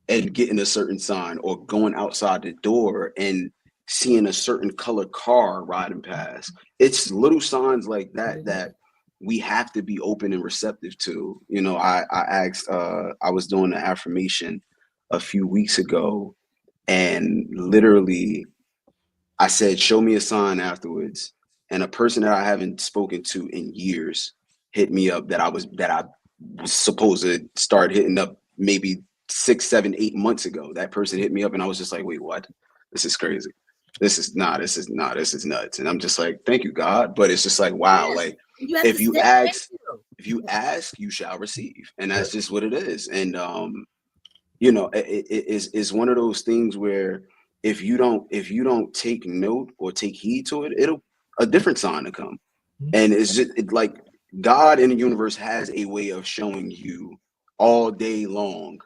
and getting a certain sign, or going outside the door and seeing a certain color car riding past. It's little signs like that that we have to be open and receptive to. You know, I asked, I was doing an affirmation a few weeks ago, and literally I said, show me a sign afterwards. And a person that I haven't spoken to in years hit me up that I was supposed to start hitting up maybe 6, 7, 8 months ago. That person hit me up and I was just like, wait, what? This is crazy. This is nuts. And I'm just like, thank you, God. But it's just like, wow, like if you ask, you shall receive. And that's just what it is. And you know, it's one of those things where if you don't take note or take heed to it, a different sign to come. And it's just like God in the universe has a way of showing you all day long,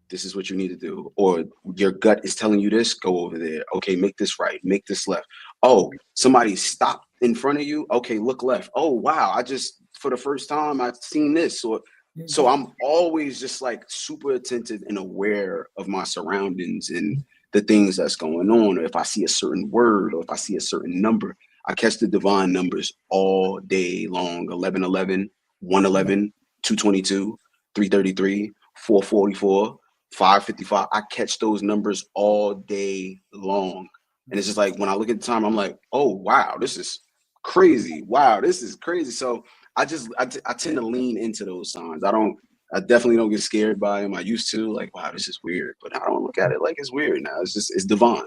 this is what you need to do, or your gut is telling you this, go over there. Okay, make this right, make this left. Oh, somebody stopped in front of you. Okay, look left. Oh, wow, I just, for the first time, I've seen this. Or so I'm always just like super attentive and aware of my surroundings and the things that's going on. Or if I see a certain word, or if I see a certain number, I catch the divine numbers all day long. 1111, 111, 222, 333, 444, 555. I catch those numbers all day long. And it's just like, when I look at the time, I'm like, oh, wow, this is crazy. Wow, this is crazy. So I tend to lean into those signs. I definitely don't get scared by them. I used to, like, wow, this is weird, but I don't look at it like it's weird now. It's divine.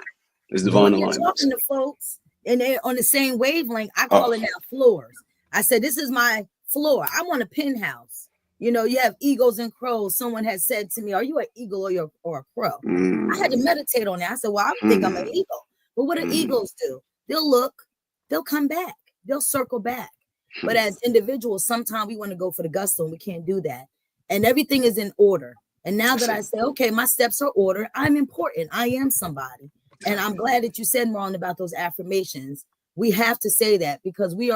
It's divine alignment. You're talking to folks and they're on the same wavelength. I call it now floors. I said, this is my floor. I want a penthouse. You know, you have eagles and crows. Someone has said to me, are you an eagle or a crow? I had to meditate on that. I said, well, I think I'm an eagle. But what do eagles do? They'll look, they'll come back, they'll circle back. But as individuals, sometimes we want to go for the gusto and we can't do that. And everything is in order. And now that I say, okay, my steps are ordered, I'm important. I am somebody. And I'm glad that you said, Marlon, about those affirmations. We have to say that because we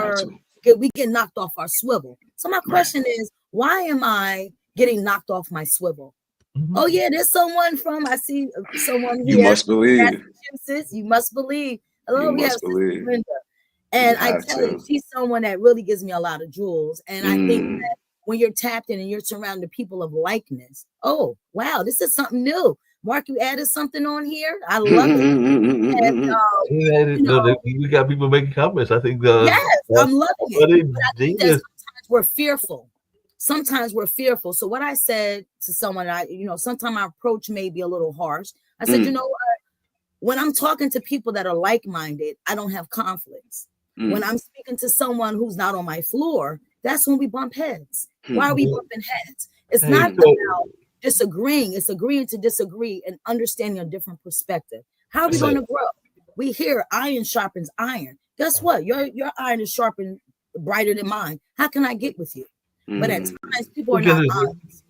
get knocked off our swivel. So my question is, why am I getting knocked off my swivel? Oh, yeah, there's someone I see someone here. You must believe. Massachusetts. You must believe. Hello, we have Sister Brenda. And I tell you, she's someone that really gives me a lot of jewels. And I think that when you're tapped in and you're surrounded people of likeness, oh, wow, this is something new. Mark, you added something on here. I love it. And, we got people making comments. I think yes, I'm loving it. But I think that sometimes we're fearful. So what I said to someone, sometimes my approach may be a little harsh. I said, you know what? When I'm talking to people that are like-minded, I don't have conflicts. When I'm speaking to someone who's not on my floor, that's when we bump heads. Why are we bumping heads? It's not about disagreeing. It's agreeing to disagree and understanding a different perspective. How are we going to grow? We hear iron sharpens iron. Guess what? Your iron is sharpened brighter than mine. How can I get with you? But at times people are not honest.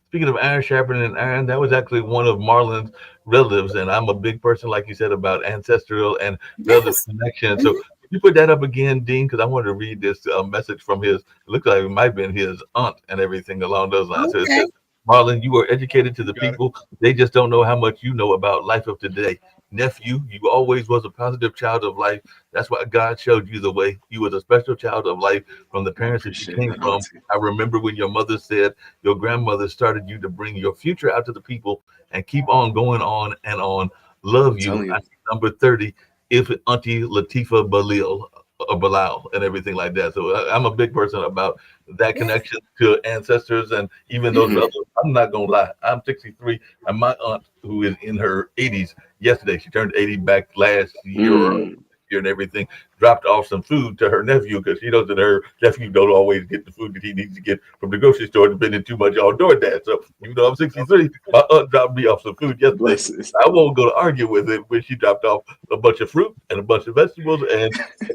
Speaking of iron sharpening iron, that was actually one of Marlon's relatives, and I'm a big person, like you said, about ancestral and relative connection. So you put that up again, Dean, because I wanted to read this message from his. It looks like it might have been his aunt and everything along those lines. Okay. So it says, Marlon, you are educated to the people. They just don't know how much you know about life of today. Nephew, you always was a positive child of life. That's why God showed you the way. You was a special child of life from the I parents that you appreciate came that, from. Auntie. I remember when your mother said your grandmother started you to bring your future out to the people and keep on going on and on. Love I'm you. telling I you. see number 30, if Auntie Latifa Balil or Bilal and everything like that. So I'm a big person about that connection to ancestors and even those Hmm. brothers. I'm not gonna lie. I'm 63, and my aunt, who is in her 80s, yesterday she turned 80 back last year or Mm. year and everything, dropped off some food to her nephew because she knows that her nephew don't always get the food that he needs to get from the grocery store, depending too much on DoorDash. So even though I'm 63, my aunt dropped me off some food yesterday. Blessings. I won't go to argue with it when she dropped off a bunch of fruit and a bunch of vegetables and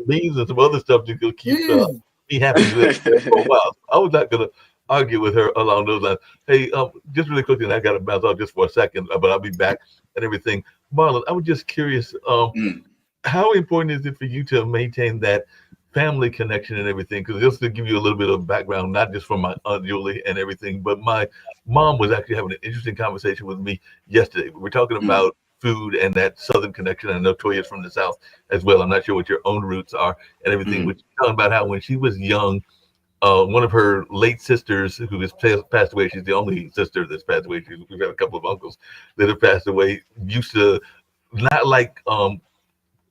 beans and some other stuff that could keep me happy for a while. I was not gonna argue with her along those lines. Hey, just really quickly, and I got to bounce off just for a second, but I'll be back and everything. Marlon, I was just curious. Mm. How important is it for you to maintain that family connection and everything? Because just to give you a little bit of background, not just from my aunt Julie and everything, but my mom was actually having an interesting conversation with me yesterday. We were talking Mm. about food and that southern connection. I know Toya's from the south as well. I'm not sure what your own roots are and everything, Mm. but she's talking about how when she was young, one of her late sisters who has passed away, she's the only sister that's passed away. We've got a couple of uncles that have passed away, used to not like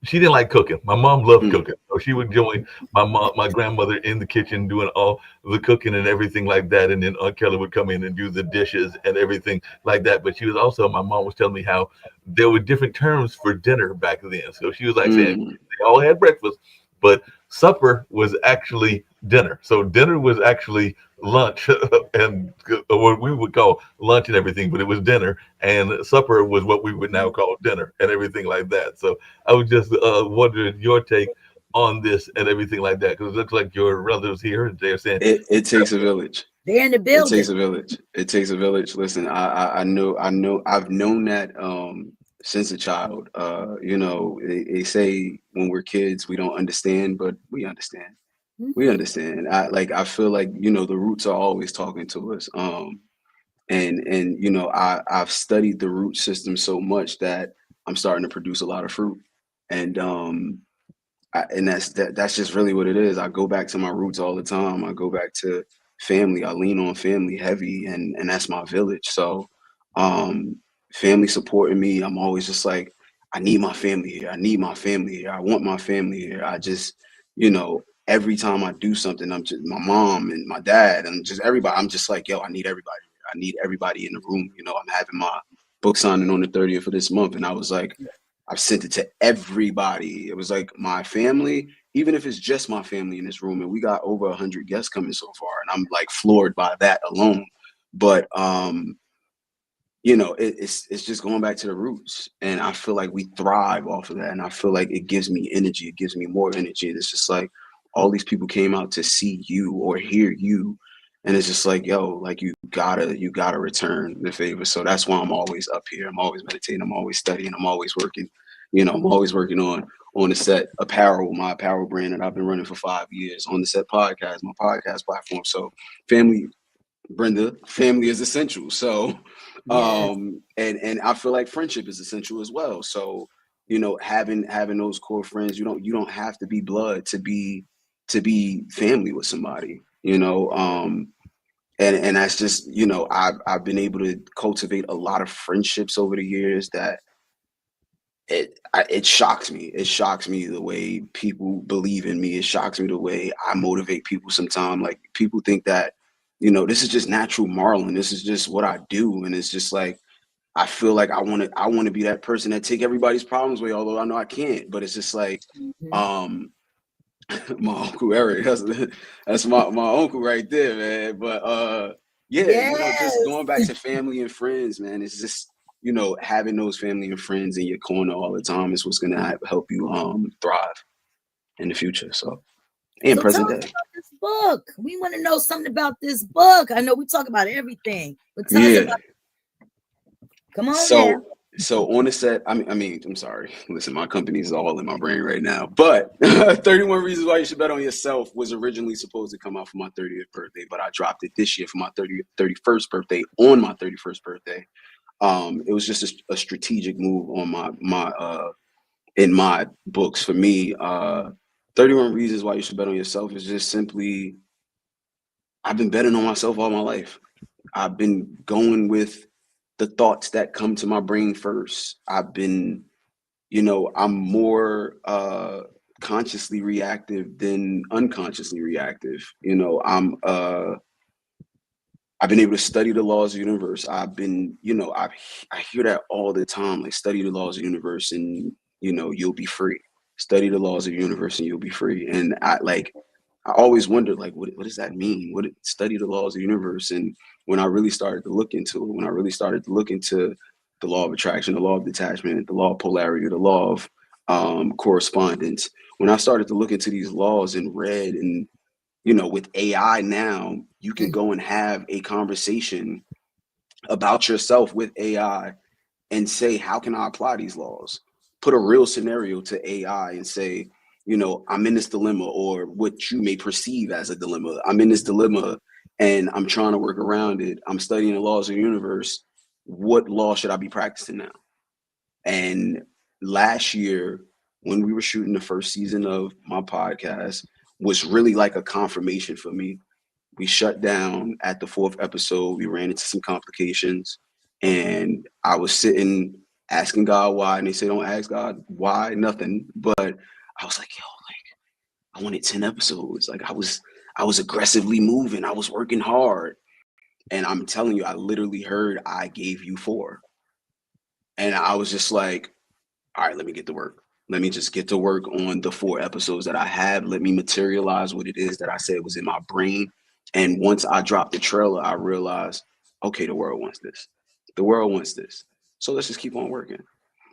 she didn't like cooking. My mom loved Mm. cooking, so she would join my grandmother in the kitchen doing all the cooking and everything like that. And then Aunt Kelly would come in and do the dishes and everything like that. But she was also, my mom was telling me how there were different terms for dinner back then. So she was like saying Mm. they all had breakfast, but supper was actually dinner. So dinner was actually lunch and what we would call lunch and everything, but it was dinner, and supper was what we would now call dinner and everything like that. So I was just wondering your take on this and everything like that, because it looks like your relatives here, they're saying, It takes a village. They're in the It takes building. a village. It takes a village. Listen, I've known that since a child. You know, they say when we're kids we don't understand, but we understand. We Mhm. understand. I feel like, the roots are always talking to us. And I've studied the root system so much that I'm starting to produce a lot of fruit. And and that's just really what it is. I go back to my roots all the time. I go back to family. I lean on family heavy, and that's my village. So, um, family supporting me. I'm always just like, I need my family here. I need my family here. I want my family here. I just, every time I do something, I'm just my mom and my dad and just everybody. I'm just like, yo, I need everybody here. I need everybody in the room. I'm having my book signing on the 30th of this month, and I was like, I've sent it to everybody. It was like my family, even if it's just my family in this room, and we got over 100 guests coming so far, and I'm like floored by that alone. But it's just going back to the roots, and I feel like we thrive off of that, and I feel like it gives me energy. It gives me more energy. And it's just like all these people came out to see you or hear you, and it's just like, yo, like you gotta return the favor. So that's why I'm always up here. I'm always meditating. I'm always studying. I'm always working. I'm always working on the set apparel, my apparel brand that I've been running for 5 years, on the set podcast, my podcast platform. So family, Brenda, family is essential. So, Yes. and I feel like friendship is essential as well. So, having those core friends, you don't have to be blood to be family with somebody. And that's just, I've been able to cultivate a lot of friendships over the years that it shocks me. It shocks me the way people believe in me. It shocks me the way I motivate people sometimes. Like, people think that, this is just natural Marlon. This is just what I do. And it's just like, I feel like I want to be that person that take everybody's problems away, although I know I can't. But it's just like, Mhm. um, my uncle Eric, that's my uncle right there, man. But yeah, just Yes. going back to family and friends, man. It's just, having those family and friends in your corner all the time is what's gonna help you thrive in the future. So, and So tell present us day. about this book. We want to know something about this book. I know we talk about everything, but tell us Yeah. about. Come on So now. So on the set, I'm sorry. Listen, my company is all in my brain right now. But 31 Reasons Why You Should Bet on Yourself was originally supposed to come out for my 30th birthday, but I dropped it this year for my 31st birthday, on my 31st birthday. It was just a strategic move on my in my books for me. 31 Reasons Why You Should Bet on Yourself is just simply, I've been betting on myself all my life. I've been going with the thoughts that come to my brain first. I've been, I'm more consciously reactive than unconsciously reactive. I've been able to study the laws of the universe. I've been, I hear that all the time, like study the laws of the universe and, you'll be free. Study the laws of the universe and you'll be free. And I always wondered, like, what does that mean? Study the laws of the universe? And when I really started to look into it, the law of attraction, the law of detachment, the law of polarity, the law of correspondence, when I started to look into these laws and read, and with AI now, you can go and have a conversation about yourself with AI and say, how can I apply these laws? Put a real scenario to AI and say, I'm in this dilemma, or what you may perceive as a dilemma. I'm in this dilemma and I'm trying to work around it. I'm studying the laws of the universe. What law should I be practicing now? And last year, when we were shooting the first season of my podcast, was really like a confirmation for me. We shut down at the 4th episode. We ran into some complications, and I was sitting asking God why, and they say, don't ask God why, nothing. But I was like, I wanted 10 episodes. Like I was aggressively moving. I was working hard. And I'm telling you, I literally heard, I gave you 4. And I was just like, all right, let me get to work. Let me just get to work on the 4 episodes that I have. Let me materialize what it is that I said was in my brain. And once I dropped the trailer, I realized, okay, the world wants this. The world wants this. So let's just keep on working.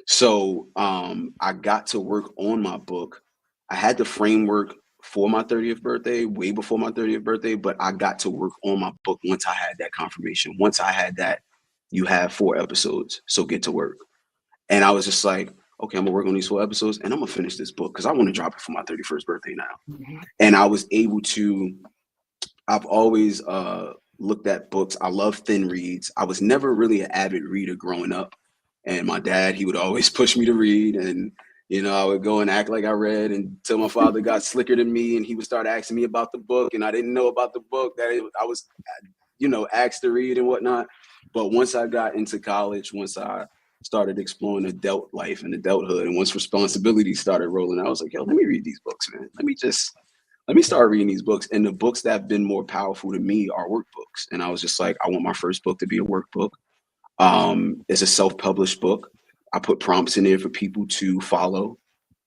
So I got to work on my book. I had the framework for my 30th birthday, way before my 30th birthday, but I got to work on my book once I had that confirmation. Once I had that, you have 4 episodes, so get to work. And I was just like, okay, I'm gonna work on these 4 episodes and I'm gonna finish this book because I want to drop it for my 31st birthday now. And I was able to, I've always looked at books. I love thin reads. I was never really an avid reader growing up. And my dad, he would always push me to read. And, I would go and act like I read until my father got slicker than me and he would start asking me about the book. And I didn't know about the book that I was, asked to read and whatnot. But once I got into college, once I started exploring adult life and adulthood, and once responsibilities started rolling, I was like, yo, let me read these books, man. Let me start reading these books. And the books that have been more powerful to me are workbooks. And I was just like, I want my first book to be a workbook. It's a self-published book. I put prompts in there for people to follow,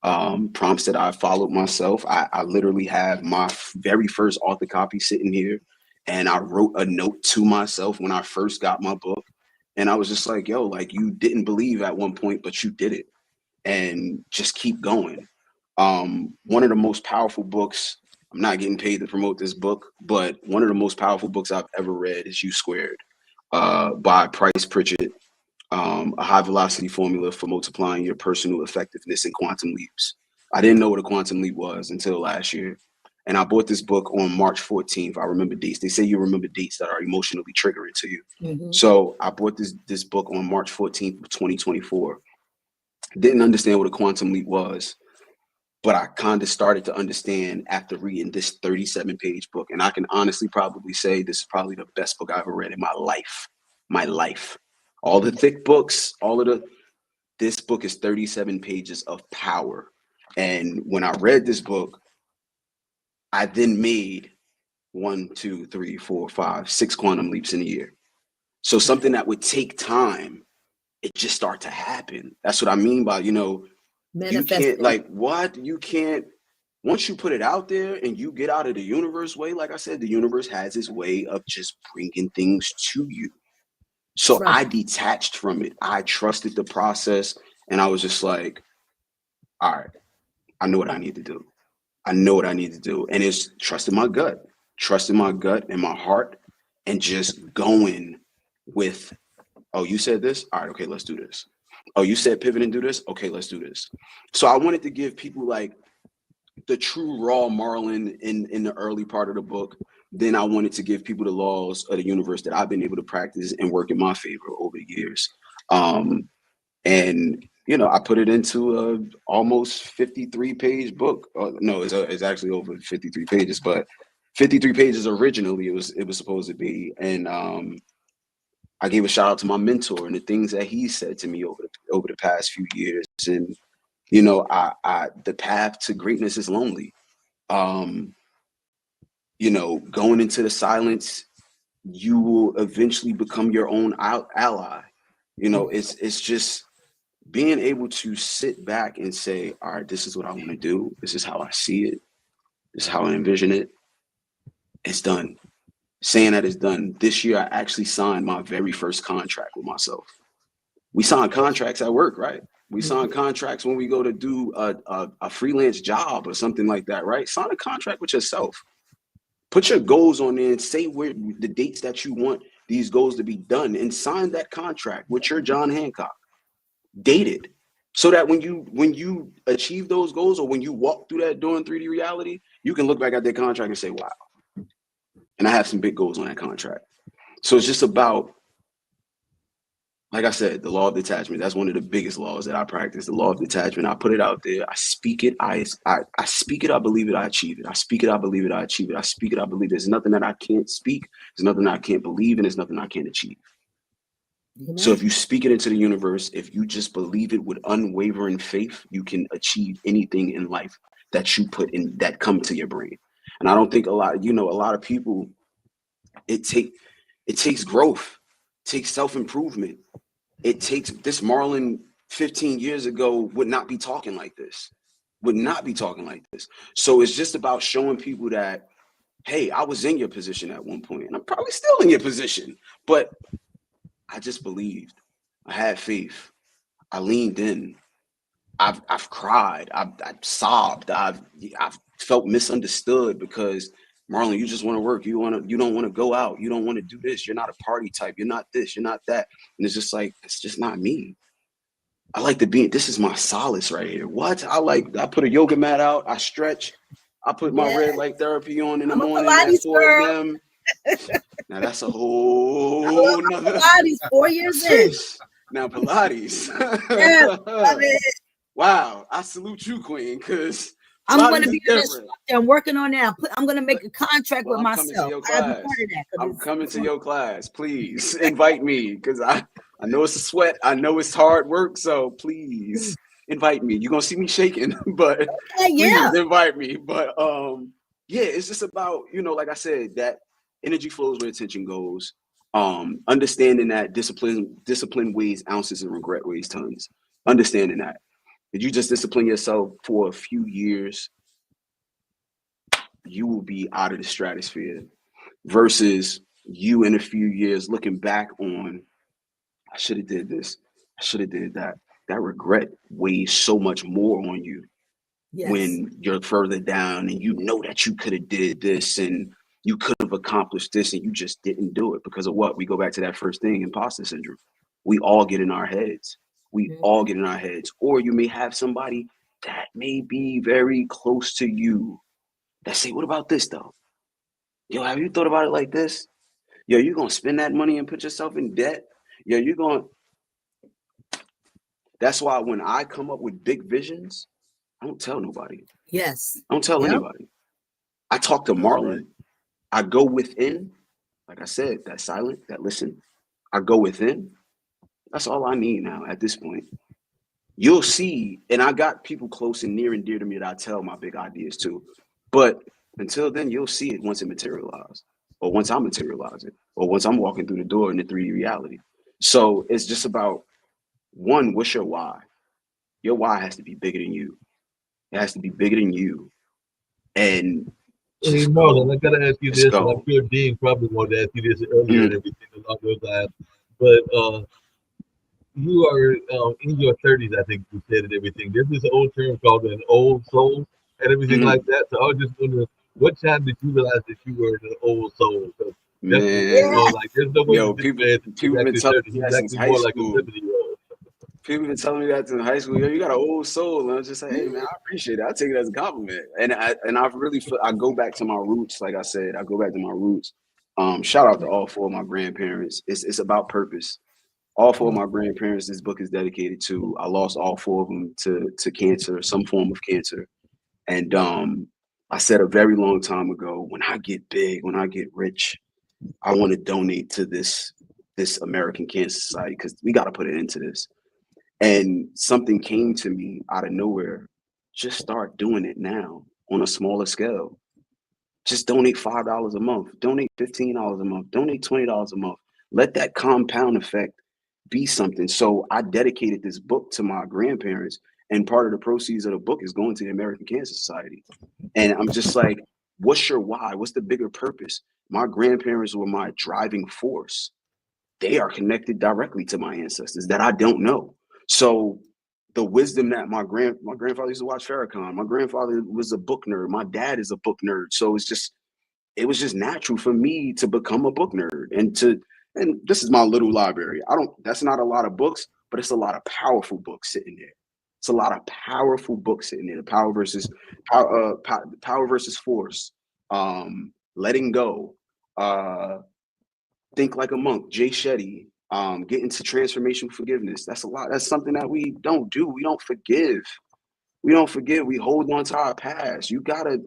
prompts that I followed myself. I literally have my very first author copy sitting here. And I wrote a note to myself when I first got my book. And I was just like, yo, like you didn't believe at one point, but you did it. And just keep going. One of the most powerful books, I'm not getting paid to promote this book, but one of the most powerful books I've ever read is U Squared by Price Pritchett, a high velocity formula for multiplying your personal effectiveness in quantum leaps. I didn't know what a quantum leap was until last year. And I bought this book on March 14th. I remember dates. They say you remember dates that are emotionally triggering to you. Mm-hmm. So I bought this book on March 14th of 2024. Didn't understand what a quantum leap was, but I kind of started to understand after reading this 37-page book. And I can honestly probably say this is probably the best book I ever read in my life. My life. All the thick books, this book is 37 pages of power. And when I read this book, I then made 1, 2, 3, 4, 5, 6 quantum leaps in a year. So something that would take time, it just start to happen. That's what I mean by, you can't, once you put it out there and you get out of the universe way, like I said, the universe has its way of just bringing things to you. So right. I detached from it. I trusted the process. And I was just like, all right, I know what I need to do. And it's trusting my gut and my heart and just going with, oh, you said this? All right, okay, let's do this. Oh, you said pivot and do this? Okay, let's do this. So I wanted to give people like the true raw Marlon in the early part of the book. Then I wanted to give people the laws of the universe that I've been able to practice and work in my favor over the years. And you know, I put it into a almost 53-page book. No, it's actually over 53 pages, but 53 pages originally it was supposed to be. And I gave a shout out to my mentor and the things that he said to me over the past few years. And you know, I the path to greatness is lonely. You know, going into the silence, you will eventually become your own ally. You know, it's just being able to sit back and say, all right, this is what I want to do. This is how I see it. This is how I envision it. It's done. Saying that it's done. This year, I actually signed my very first contract with myself. We sign contracts at work, right? We sign contracts when we go to do a freelance job or something like that, right? Sign a contract with yourself. Put your goals on there and say where the dates that you want these goals to be done and sign that contract with your John Hancock. Dated. So that when you achieve those goals or when you walk through that door in 3D reality, you can look back at that contract and say, wow. And I have some big goals on that contract. So it's just about, like I said, the law of detachment. That's one of the biggest laws that I practice, the law of detachment. I put it out there. I speak it. I speak it. I believe it. I achieve it. I speak it. I believe it. I achieve it. I speak it. I believe it. There's nothing that I can't speak. There's nothing I can't believe. And there's nothing I can't achieve. Amen. So if you speak it into the universe, if you just believe it with unwavering faith, you can achieve anything in life that you put in, that come to your brain. And I don't think a lot of people, it takes growth, it takes self-improvement. It takes this Marlon 15 years ago would not be talking like this. So it's just about showing people that, hey, I was in your position at one point and I'm probably still in your position, but I just believed. I had faith. I leaned in. I've cried. I've sobbed. I've felt misunderstood because Marlon, you just want to work. You don't want to go out. You don't want to do this. You're not a party type. You're not this. You're not that. And it's just like, it's just not me. I like to be. This is my solace right here. I put a yoga mat out. I stretch. I put my red light therapy on in the morning at 4 a.m. Now that's a whole nother Pilates 4 years in. Now Pilates. Yes, love it. Wow, I salute you, Queen, because I'm going to be an instructor. I'm working on that. I'm going to make a contract with myself. I'm coming to your class. Please invite me because I know it's a sweat. I know it's hard work. So please invite me. You're going to see me shaking, but please invite me. But yeah, it's just about, like I said, that energy flows where attention goes. Understanding that discipline weighs ounces and regret weighs tons. Understanding that. If you just discipline yourself for a few years, you will be out of the stratosphere versus you in a few years looking back on, I should have did this. I should have did that. That regret weighs so much more on you when you're further down and you know that you could have did this and you could have accomplished this and you just didn't do it because of what? We go back to that first thing, imposter syndrome. We all get in our heads. All get in our heads. Or you may have somebody that may be very close to you that say, what about this though? Yo, have you thought about it like this? Yo, you're going to spend that money and put yourself in debt? Yo, you're going to... That's why when I come up with big visions, I don't tell nobody. Yes. I don't tell anybody. I talk to Marlon. I go within. Like I said, that silent, that listen. I go within. That's all I need now at this point. You'll see, and I got people close and near and dear to me that I tell my big ideas to. But until then, you'll see it once it materializes, or once I materialize it, or once I'm walking through the door in the 3D reality. So it's just about, one, what's your why? Your why has to be bigger than you. It has to be bigger than you. And hey, Marlon, I got to ask you this, and I'm sure Dean probably wanted to ask you this earlier and everything along those lines. But you are in your 30s, I think you said, and everything. There's this old term called an old soul and everything like that. So I was just wondering, what time did you realize that you were an old soul? Man, like there's no way people been telling me that since high school. People been telling me that in high school. Yo, you got an old soul, and I was just like, hey man, I appreciate it. I take it as a compliment. And I really feel I go back to my roots. Like I said, I go back to my roots. Shout out to all four of my grandparents. It's about purpose. All four of my grandparents, this book is dedicated to. I lost all four of them to cancer, some form of cancer. And I said a very long time ago, when I get big, when I get rich, I want to donate to this American Cancer Society, because we got to put it into this. And something came to me out of nowhere. Just start doing it now on a smaller scale. Just donate $5 a month, donate $15 a month, donate $20 a month. Let that compound effect be something. So I dedicated this book to my grandparents, and part of the proceeds of the book is going to the American Cancer Society. And I'm just like, what's your why? What's the bigger purpose? My grandparents were my driving force. They are connected directly to my ancestors that I don't know. So the wisdom that my grandfather used to watch Farrakhan. My grandfather was a book nerd. My dad is a book nerd. So it was just natural for me to become a book nerd, and this is my little library. That's not a lot of books, but it's a lot of powerful books sitting there. It's a lot of powerful books sitting there. The power versus force, letting go, think like a monk, Jay Shetty, get into transformational forgiveness. That's a lot. That's something that we don't do. We don't forgive. We don't forgive. We hold on to our past. You gotta,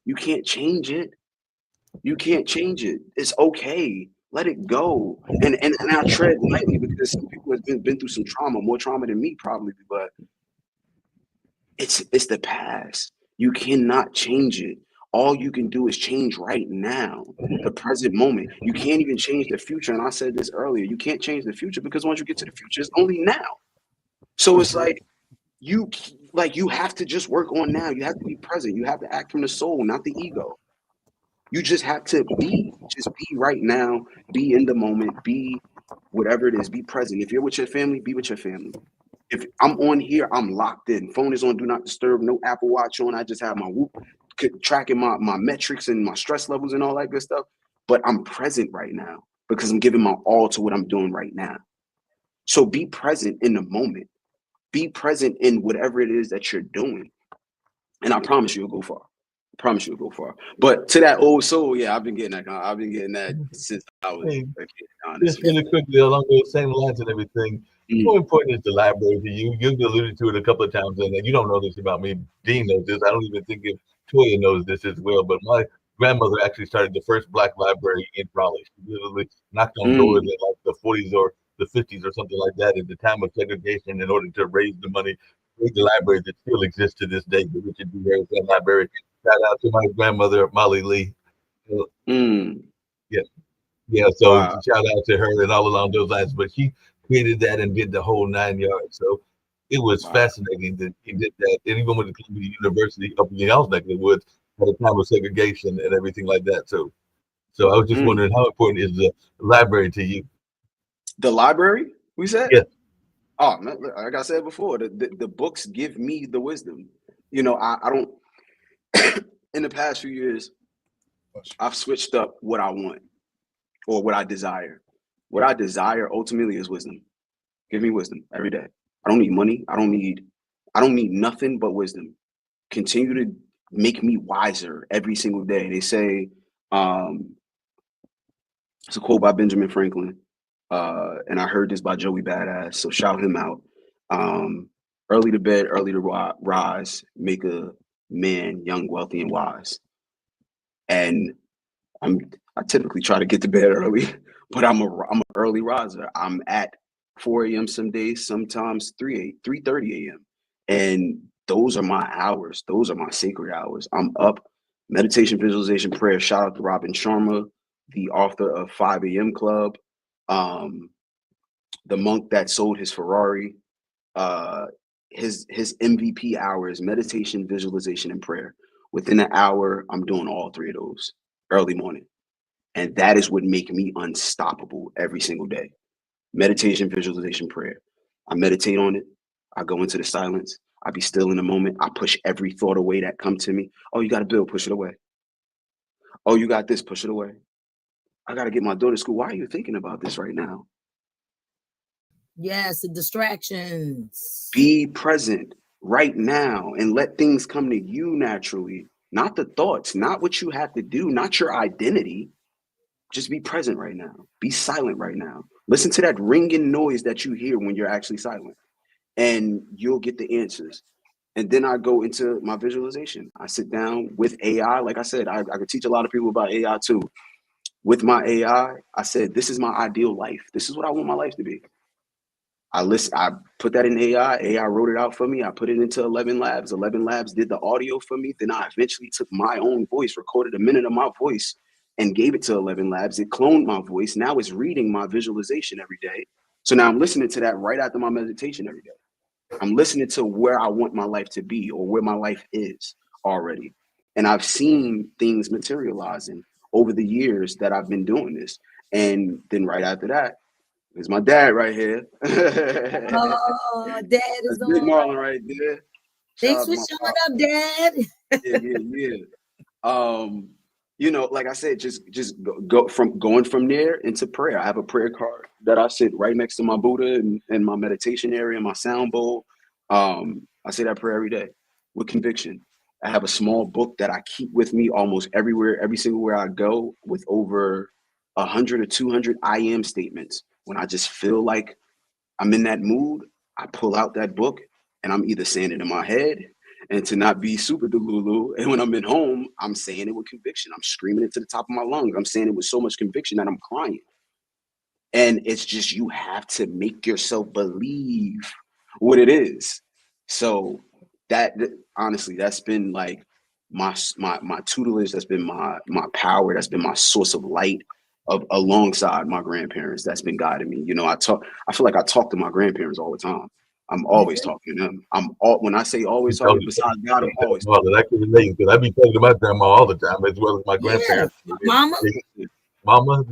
you can't change it. You can't change it. It's okay. Let it go. And I tread lightly, because some people have been through some trauma, more trauma than me probably, but it's the past. You cannot change it. All you can do is change right now, the present moment. You can't even change the future. And I said this earlier, you can't change the future, because once you get to the future, it's only now. So it's like you have to just work on now. You have to be present. You have to act from the soul, not the ego. You just have to be right now, be in the moment, be whatever it is, be present. If you're with your family, be with your family. If I'm on here, I'm locked in. Phone is on do not disturb, no Apple Watch on. I just have my Whoop tracking my metrics and my stress levels and all that good stuff. But I'm present right now, because I'm giving my all to what I'm doing right now. So be present in the moment. Be present in whatever it is that you're doing. And I promise you'll go far. Promise you'll go far. But to that old soul, yeah, I've been getting that since I was a kid, honestly. Just really quickly along those same lines and everything. More important is the library to you. You've alluded to it a couple of times, and you don't know this about me. Dean knows this. I don't even think if Toya knows this as well. But my grandmother actually started the first Black library in Raleigh. She literally knocked on doors in like the 40s or the 50s or something like that, at the time of segregation, in order to raise the money. The library that still exists to this day, the Richard B. Harrison Library. Shout out to my grandmother, Molly Lee. Yeah. So Wow. shout out to her and all along those lines. But she created that and did the whole 9 yards. So it was fascinating that he did that. And even with the Columbia University up in the House neck of the woods at a time of segregation and everything like that. So I was just wondering, how important is the library to you? The library, we said? Yeah. Oh, like I said before, the books give me the wisdom. I don't. In the past few years, I've switched up what I want or what I desire. What I desire ultimately is wisdom. Give me wisdom every day. I don't need money. I don't need nothing but wisdom. Continue to make me wiser every single day. They say, it's a quote by Benjamin Franklin. And I heard this by Joey Badass, so shout him out. Early to bed, early to rise, make a man young, wealthy, and wise. And I typically try to get to bed early, but I'm an early riser. I'm at 4 a.m. some days, sometimes 3:30 a.m. And those are my hours. Those are my sacred hours. I'm up, meditation, visualization, prayer. Shout out to Robin Sharma, the author of 5 a.m. Club. The monk that sold his Ferrari, his MVP hour is meditation, visualization, and prayer. Within an hour, I'm doing all three of those early morning. And that is what make me unstoppable every single day. Meditation, visualization, prayer. I meditate on it. I go into the silence. I be still in the moment. I push every thought away that come to me. Oh, you got a bill, push it away. Oh, you got this, push it away. I got to get my daughter to school. Why are you thinking about this right now? Yes, the distractions. Be present right now and let things come to you naturally, not the thoughts, not what you have to do, not your identity. Just be present right now. Be silent right now. Listen to that ringing noise that you hear when you're actually silent, and you'll get the answers. And then I go into my visualization. I sit down with AI. Like I said, I could teach a lot of people about AI too. With my AI, I said, this is my ideal life. This is what I want my life to be. I put that in AI. AI wrote it out for me. I put it into 11 Labs. 11 Labs did the audio for me. Then I eventually took my own voice, recorded a minute of my voice, and gave it to 11 Labs. It cloned my voice. Now it's reading my visualization every day. So now I'm listening to that right after my meditation every day. I'm listening to where I want my life to be or where my life is already. And I've seen things materializing over the years that I've been doing this. And then right after that, there's my dad right here. Oh, Dad is That's Big on. Marlon right there. Thanks Shout for out to my showing up, Dad. Yeah. You know, like I said, just going from there into prayer. I have a prayer card that I sit right next to my Buddha and my meditation area, my sound bowl. I say that prayer every day with conviction. I have a small book that I keep with me almost everywhere, every single where I go, with over 100 or 200 I am statements. When I just feel like I'm in that mood, I pull out that book and I'm either saying it in my head and to not be super delulu. And when I'm at home, I'm saying it with conviction. I'm screaming it to the top of my lungs. I'm saying it with so much conviction that I'm crying. And it's just, you have to make yourself believe what it is. So that honestly, that's been like my tutelage. That's been my power. That's been my source of light of alongside my grandparents. That's been guiding me. You know, I feel like I talk to my grandparents all the time. I'm always talking to them. When I say always talking, besides God, I'm always talking. I can relate because I be talking to my grandma all the time, as well as my grandparents. Mama. Mama's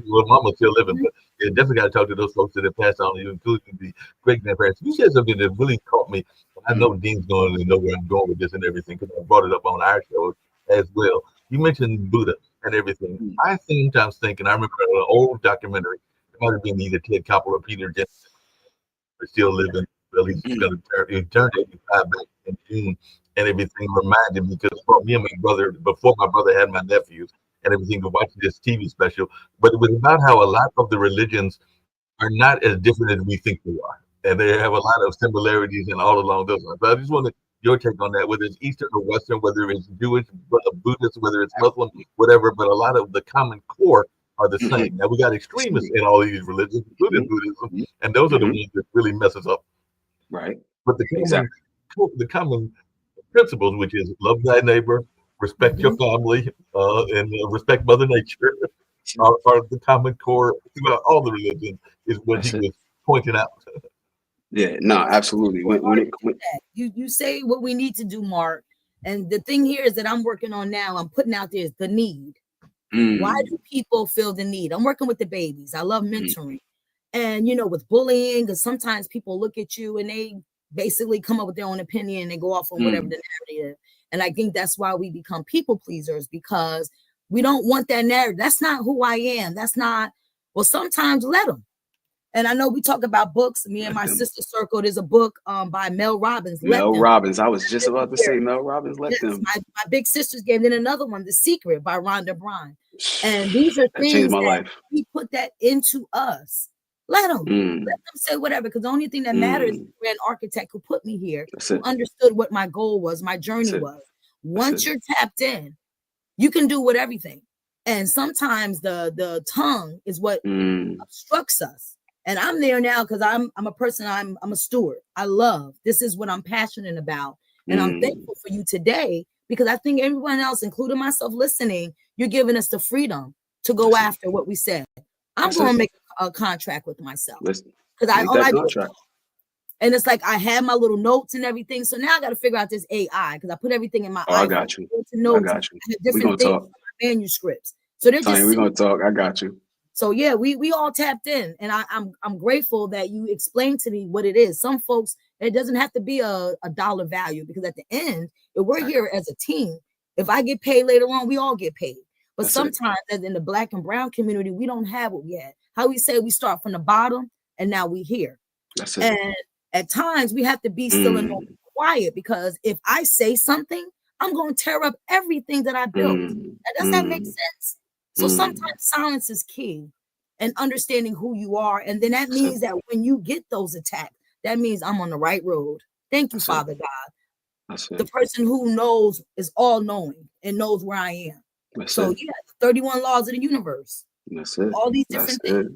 still living, but you definitely got to talk to those folks that have passed on, including the great grandparents. You said something that really caught me. I know Dean's going to know where I'm going with this and everything because I brought it up on our show as well. You mentioned Buddha and everything. I sometimes think, and I remember an old documentary. It might have been either Ted Koppel or Peter Jensen, still living. Well, he's going to turn 85 back in June, and everything reminded me because for me and my brother, before my brother had my nephews and everything, to watch this TV special. But it was about how a lot of the religions are not as different as we think they are, and they have a lot of similarities and all along those lines. But I just wanted your take on that, whether it's Eastern or Western, whether it's Jewish, Buddhist, whether it's Muslim, whatever. But a lot of the common core are the same. Now we got extremists in all of these religions, including Buddhism, and those are the ones that really mess us up. Right. But the common principles, which is love thy neighbor, respect your family, and respect Mother Nature, are the common core throughout all the religions, is what he was pointing out. Yeah, no, absolutely. You say what we need to do, Mark. And the thing here is that I'm working on now, I'm putting out there is the need. Why do people feel the need? I'm working with the babies. I love mentoring. And, with bullying, because sometimes people look at you and they basically come up with their own opinion and they go off on whatever the narrative. And I think that's why we become people pleasers, because we don't want that narrative. That's not who I am. That's not, well, sometimes let them. And I know we talk about books. Me and my sister circle. There's a book by Mel Robbins. Robbins. I was just about to say Mel Robbins. Let them. My big sisters gave me another one, The Secret by Rhonda Byrne. And these are things changed my life. We put that into us. Let them say whatever, because the only thing that matters is the grand architect who put me here, who understood what my goal was, my journey was. Once you're tapped in, you can do with everything. And sometimes the tongue is what obstructs us. And I'm there now because I'm a person, I'm a steward. I love, this is what I'm passionate about. And I'm thankful for you today, because I think everyone else, including myself listening, you're giving us the freedom to go after what we said. I'm going to make a contract with myself, because all I do is talk. And it's like I have my little notes and everything. So now I got to figure out this AI, because I put everything in my iPhone. I got you. I got you. I have different things in my manuscripts. So they're just, we're going to talk. I got you. So yeah, we all tapped in, and I'm grateful that you explained to me what it is. Some folks, it doesn't have to be a dollar value, because at the end, if we're here as a team, if I get paid later on, we all get paid. But sometimes, as in the Black and brown community, we don't have what we had. How we say we start from the bottom and now we here. That's it. And at times we have to be still and quiet, because if I say something, I'm going to tear up everything that I built. And does that make sense? So sometimes silence is key, and understanding who you are. And then that means that when you get those attacks, that means I'm on the right road. Thank you, Father God. The person who knows is all knowing and knows where I am. So yeah, 31 laws of the universe. That's it. All these different things.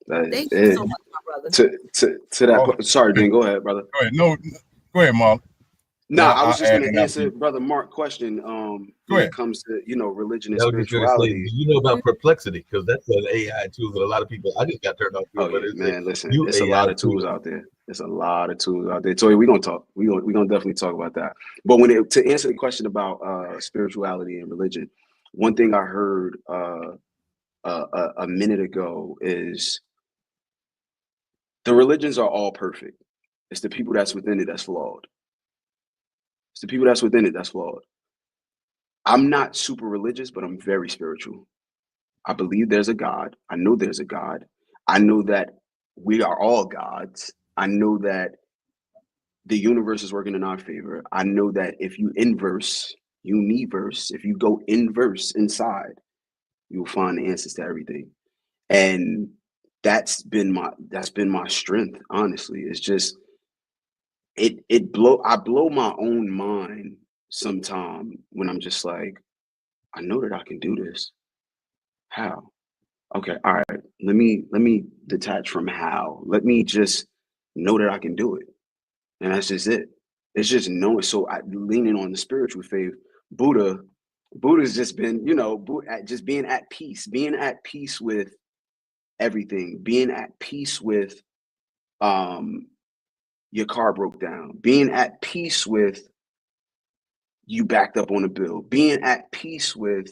Thank you so much, my brother. To that sorry, Dan, go ahead, brother. Go ahead. No, go ahead, Mark. No, I was just going to answer Brother Mark's question. When it comes to religion and spirituality. Do you know about perplexity? Because that's an AI tool that a lot of people. I just got turned off. Man, listen, it's a lot of tools out there. It's a lot of tools out there. Toy, we're gonna talk. We're gonna definitely talk about that. But to answer the question about spirituality and religion, one thing I heard a minute ago is the religions are all perfect. It's the people that's within it that's flawed. It's the people that's within it that's flawed. I'm not super religious, but I'm very spiritual. I believe there's a God. I know there's a God. I know that we are all gods. I know that the universe is working in our favor. I know that if you inverse, universe, if you go inverse inside, you'll find the answers to everything. And that's been my strength, honestly. It's just I blow my own mind sometime when I'm just like, I know that I can do this. How? Okay, all right. Let me detach from how. Let me just know that I can do it. And that's just it. It's just knowing. So leaning on the spiritual faith, Buddha's just been, just being at peace with everything, being at peace with your car broke down, being at peace with you backed up on a bill, being at peace with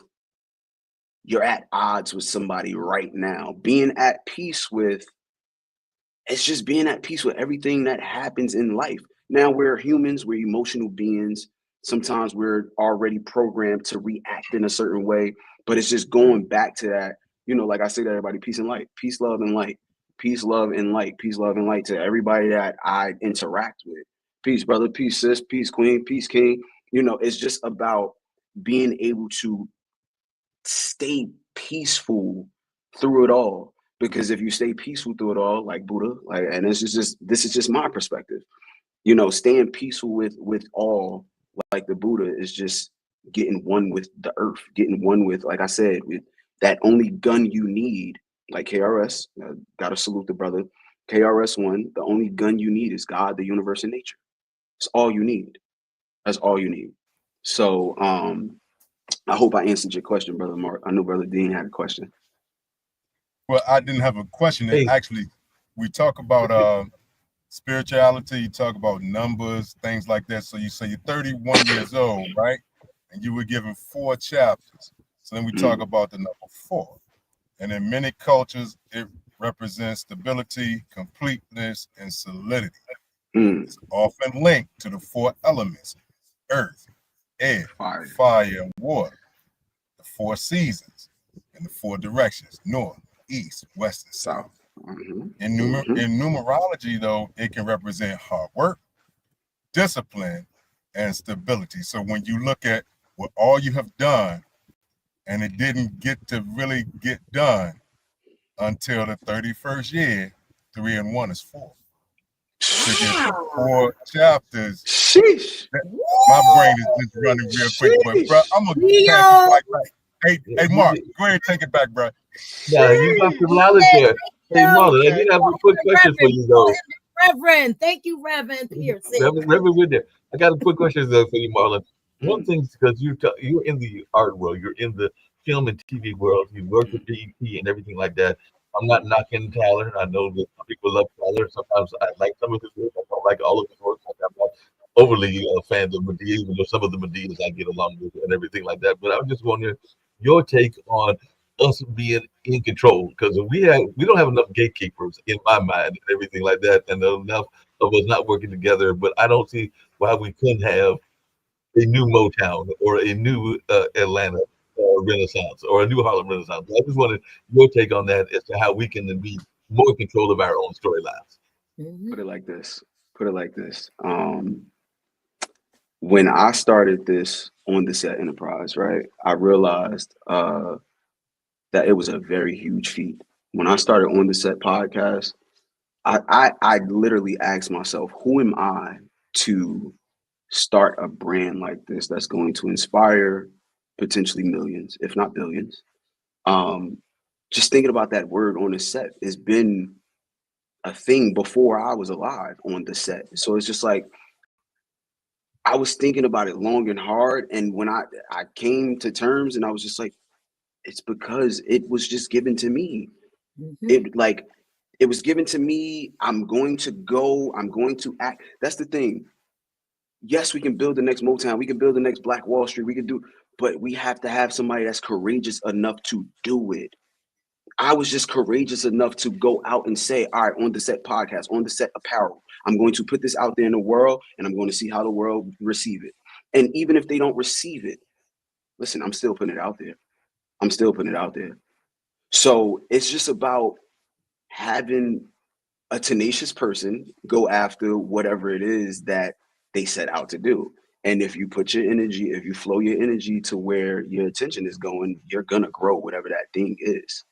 you're at odds with somebody right now, being at peace with, it's just being at peace with everything that happens in life. Now we're humans, we're emotional beings. Sometimes we're already programmed to react in a certain way, but it's just going back to that, like I say to everybody, peace and light, peace, love, and light, peace, love, and light, peace, love, and light to everybody that I interact with. Peace, brother, peace, sis, peace, queen, peace, king. It's just about being able to stay peaceful through it all. Because if you stay peaceful through it all, like Buddha, and this is just my perspective, staying peaceful with all, like the Buddha, is just getting one with the earth, getting one with, like I said, with that only gun you need, like KRS, gotta salute the brother, KRS-One, the only gun you need is God, the universe, and nature. It's all you need. That's all you need. So I hope I answered your question, Brother Mark. I know Brother Dean had a question. Well, I didn't have a question. Actually, we talk about spirituality, you talk about numbers, things like that. So you say you're 31 years old, right? And you were given 4 chapters. So then we talk about the number 4. And in many cultures, it represents stability, completeness, and solidity. It's often linked to the 4 elements: earth, air, fire, and water, the 4 seasons, and the 4 directions: north, east, west, and south. In numerology, though, it can represent hard work, discipline, and stability. So when you look at what all you have done, and it didn't get to really get done until the 31st year, 3 and 1 is 4. To get 4 chapters. Sheesh. My brain is just running real quick, but bro, I'm gonna pass it back. Hey, Mark, go ahead and take it back, bro. Yeah, you got some knowledge there. Hey, Marlon, I did have a quick question for you, though. Reverend, thank you, Reverend Pierce. Reverend, with there. I got a quick question though for you, Marlon. One thing, because you're in the art world, you're in the film and TV world, you work with BET and everything like that. I'm not knocking Tyler. I know that some people love Tyler. Sometimes I like some of his work. I don't like all of his work. I'm not overly a fan of Medea, even though some of the Medeas I get along with and everything like that. But I was just wondering your take on us being in control, because we don't have enough gatekeepers in my mind and everything like that, and enough of us not working together. But I don't see why we couldn't have a new Motown or a new Atlanta Renaissance or a new Harlem Renaissance. I just wanted your take on that as to how we can be more in control of our own storylines. Mhm. Put it like this. When I started this on the set enterprise, right, I realized that it was a very huge feat. When I started on the set podcast, I literally asked myself, who am I to start a brand like this that's going to inspire potentially millions, if not billions? Just thinking about that word on the set has been a thing before I was alive on the set. So it's just like I was thinking about it long and hard. And when I came to terms and I was just like, it's because it was just given to me. It was given to me. I'm going to act. That's the thing. Yes, we can build the next Motown, we can build the next Black Wall Street, but we have to have somebody that's courageous enough to do it. I was just courageous enough to go out and say, all right, on the set podcast, on the set apparel, I'm going to put this out there in the world and I'm going to see how the world receive it. And even if they don't receive it, listen, I'm still putting it out there. So it's just about having a tenacious person go after whatever it is that they set out to do. And if you put your energy, if you flow your energy to where your attention is going, you're going to grow whatever that thing is.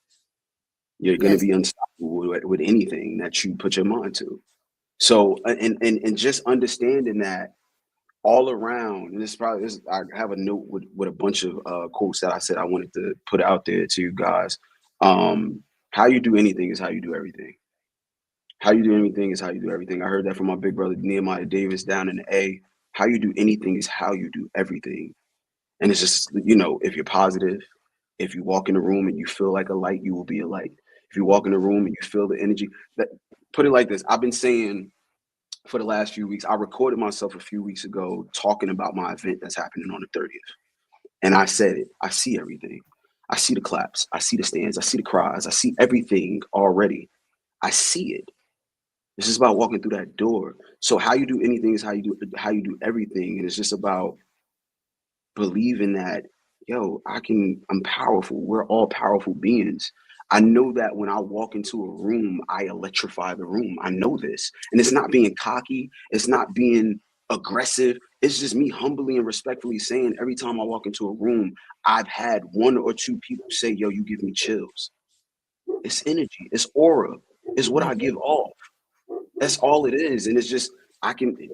You're going to be unstoppable with anything that you put your mind to. So, and just understanding that all around, and I have a note with a bunch of quotes that I said I wanted to put out there to you guys. How you do anything is how you do everything. How you do anything is how you do everything. I heard that from my big brother Nehemiah Davis down in the A. How you do anything is how you do everything. And it's just, if you're positive, if you walk in a room and you feel like a light, you will be a light. If you walk in a room and you feel the energy, put it like this. I've been saying for the last few weeks, I recorded myself a few weeks ago talking about my event that's happening on the 30th. And I said it. I see everything. I see the claps. I see the stands. I see the cries. I see everything already. I see it. This is about walking through that door. So how you do anything is how you do everything. And it's just about believing that, I'm powerful. We're all powerful beings. I know that when I walk into a room, I electrify the room. I know this. And it's not being cocky. It's not being aggressive. It's just me humbly and respectfully saying every time I walk into a room, I've had one or two people say, yo, you give me chills. It's energy. It's aura. It's what I give off. That's all it is. And it's just,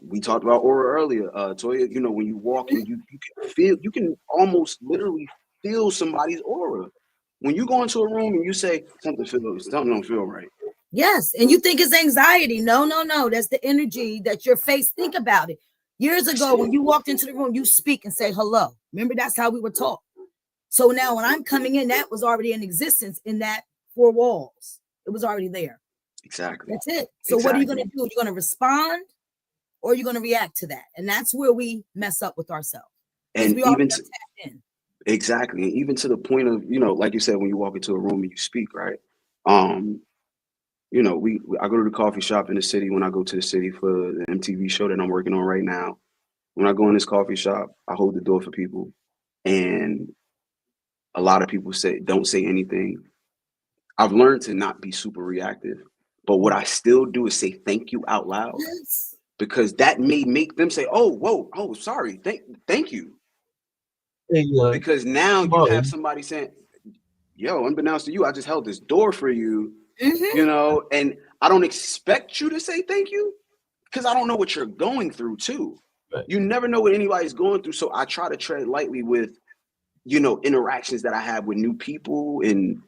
we talked about aura earlier, Toya, when you walk in, you can almost literally feel somebody's aura. When you go into a room and you say, something don't feel right. Yes. And you think it's anxiety. No. That's the energy that your face. Think about it. Years ago, when you walked into the room, you speak and say hello. Remember, that's how we were taught. So now when I'm coming in, that was already in existence in that four walls. It was already there. Exactly. That's it. So what are you going to do? You're going to respond or you're going to react to that. And that's where we mess up with ourselves. And exactly. And even to the point of, like you said, when you walk into a room and you speak, right? I go to the coffee shop in the city when I go to the city for the MTV show that I'm working on right now. When I go in this coffee shop, I hold the door for people. And a lot of people don't say anything. I've learned to not be super reactive, but what I still do is say thank you out loud, because that may make them say, "Oh, whoa, oh, sorry, thank you," because now you have somebody saying, "Yo, unbeknownst to you, I just held this door for you," and I don't expect you to say thank you because I don't know what you're going through too. Right. You never know what anybody's going through, so I try to tread lightly with, interactions that I have with new people and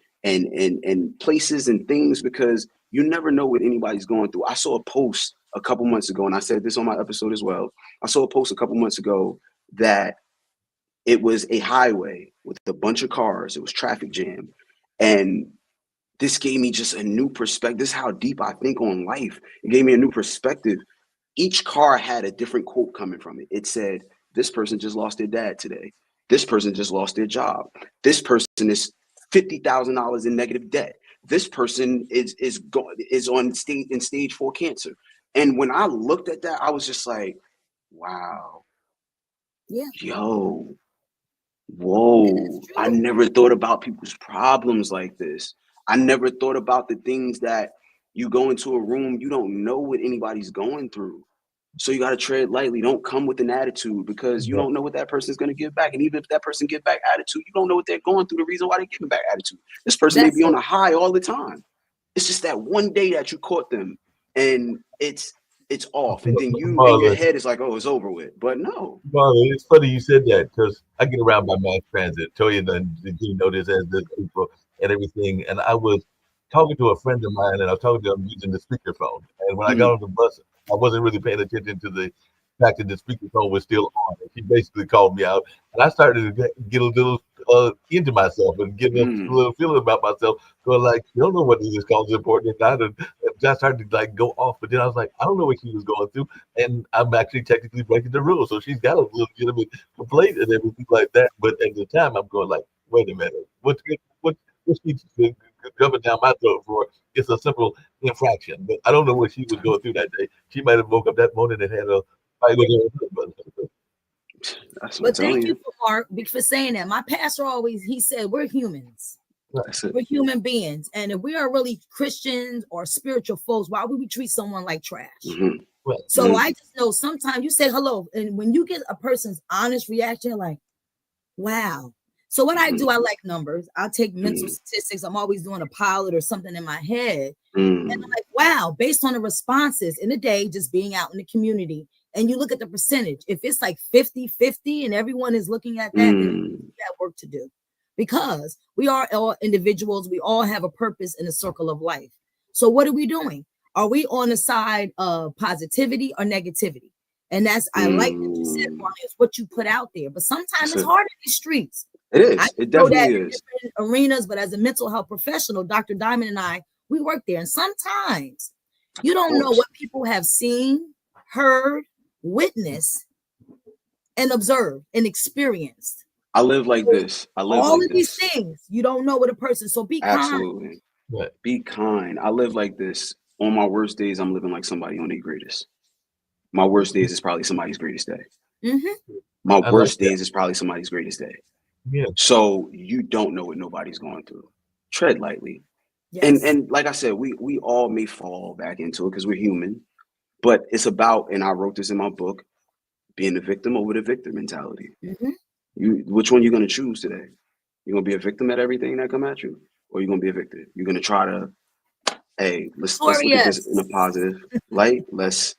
places and things, because you never know what anybody's going through. I saw a post a couple months ago, and I said this on my episode as well. I saw a post a couple months ago that it was a highway with a bunch of cars. It was traffic jam. And this gave me just a new perspective. This is how deep I think on life. It gave me a new perspective. Each car had a different quote coming from it. It said, this person just lost their dad today. This person just lost their job. This person is $50,000 in negative debt. This person is on stage 4 cancer. And when I looked at that, I was just like, wow. Yeah. Yo. Whoa. I never thought about people's problems like this. I never thought about the things that, You go into a room, you don't know what anybody's going through. So you got to tread lightly. Don't come with an attitude, because you don't know what that person's going to give back. And even if that person give back attitude, you don't know what they're going through, the reason why they're giving back attitude. This person may be on a high all the time. It's just that one day that you caught them and it's off. And then you in your head is like, oh, it's over with. But no. Marlon, it's funny you said that, because I get around by mass transit. Toya did you know this as this people and everything. And I was talking to a friend of mine, and I was talking to him using the speakerphone. And when I got on the bus, I wasn't really paying attention to the fact that the speakerphone was still on. And she basically called me out, and I started to get a little into myself and get a little feeling about myself. So like, you don't know what this call is important or not. And I started to like go off, but then I was like, I don't know what she was going through, and I'm actually technically breaking the rules. So she's got a legitimate complaint and everything like that. But at the time, I'm going like, wait a minute, what she's jumping down my throat for? It's a simple infraction, but I don't know what she was going through that day. She might have woke up that morning and had a fight with her husband. But thank you for Mark for saying that. My pastor always, he said, we're humans. We're human beings. And if we are really Christians or spiritual folks, why would we treat someone like trash? So I just know sometimes you say hello, and when you get a person's honest reaction, you're like, wow. So what I do, I like numbers. I'll take mental statistics. I'm always doing a pilot or something in my head. And I'm like, wow, based on the responses in the day, just being out in the community, and you look at the percentage, if it's like 50-50 and everyone is looking at that, then we have work to do, because we are all individuals. We all have a purpose in the circle of life. So what are we doing? Are we on the side of positivity or negativity? And that's, I like what you said, Marlon, it's what you put out there. But sometimes it's hard in these streets. It is. It definitely is. Different arenas, but as a mental health professional, Dr. Diamond and I, we work there. And sometimes you don't know what people have seen, heard, witnessed, and observed and experienced. I live like this. I live all like of these things. You don't know what a person. So be Absolutely. kind. Be kind. I live like this. On my worst days, I'm living like somebody on their greatest. My worst days is probably somebody's greatest day. My worst days is probably somebody's greatest day. So you don't know what nobody's going through. Tread lightly. And like I said, we all may fall back into it because we're human. But it's about, and I wrote this in my book, being the victim over the victim mentality. Which one you're going to choose today? You're going to be a victim at everything that come at you, or you're going to be a victim? You're going to try to, hey, let's look at this in a positive light. Let's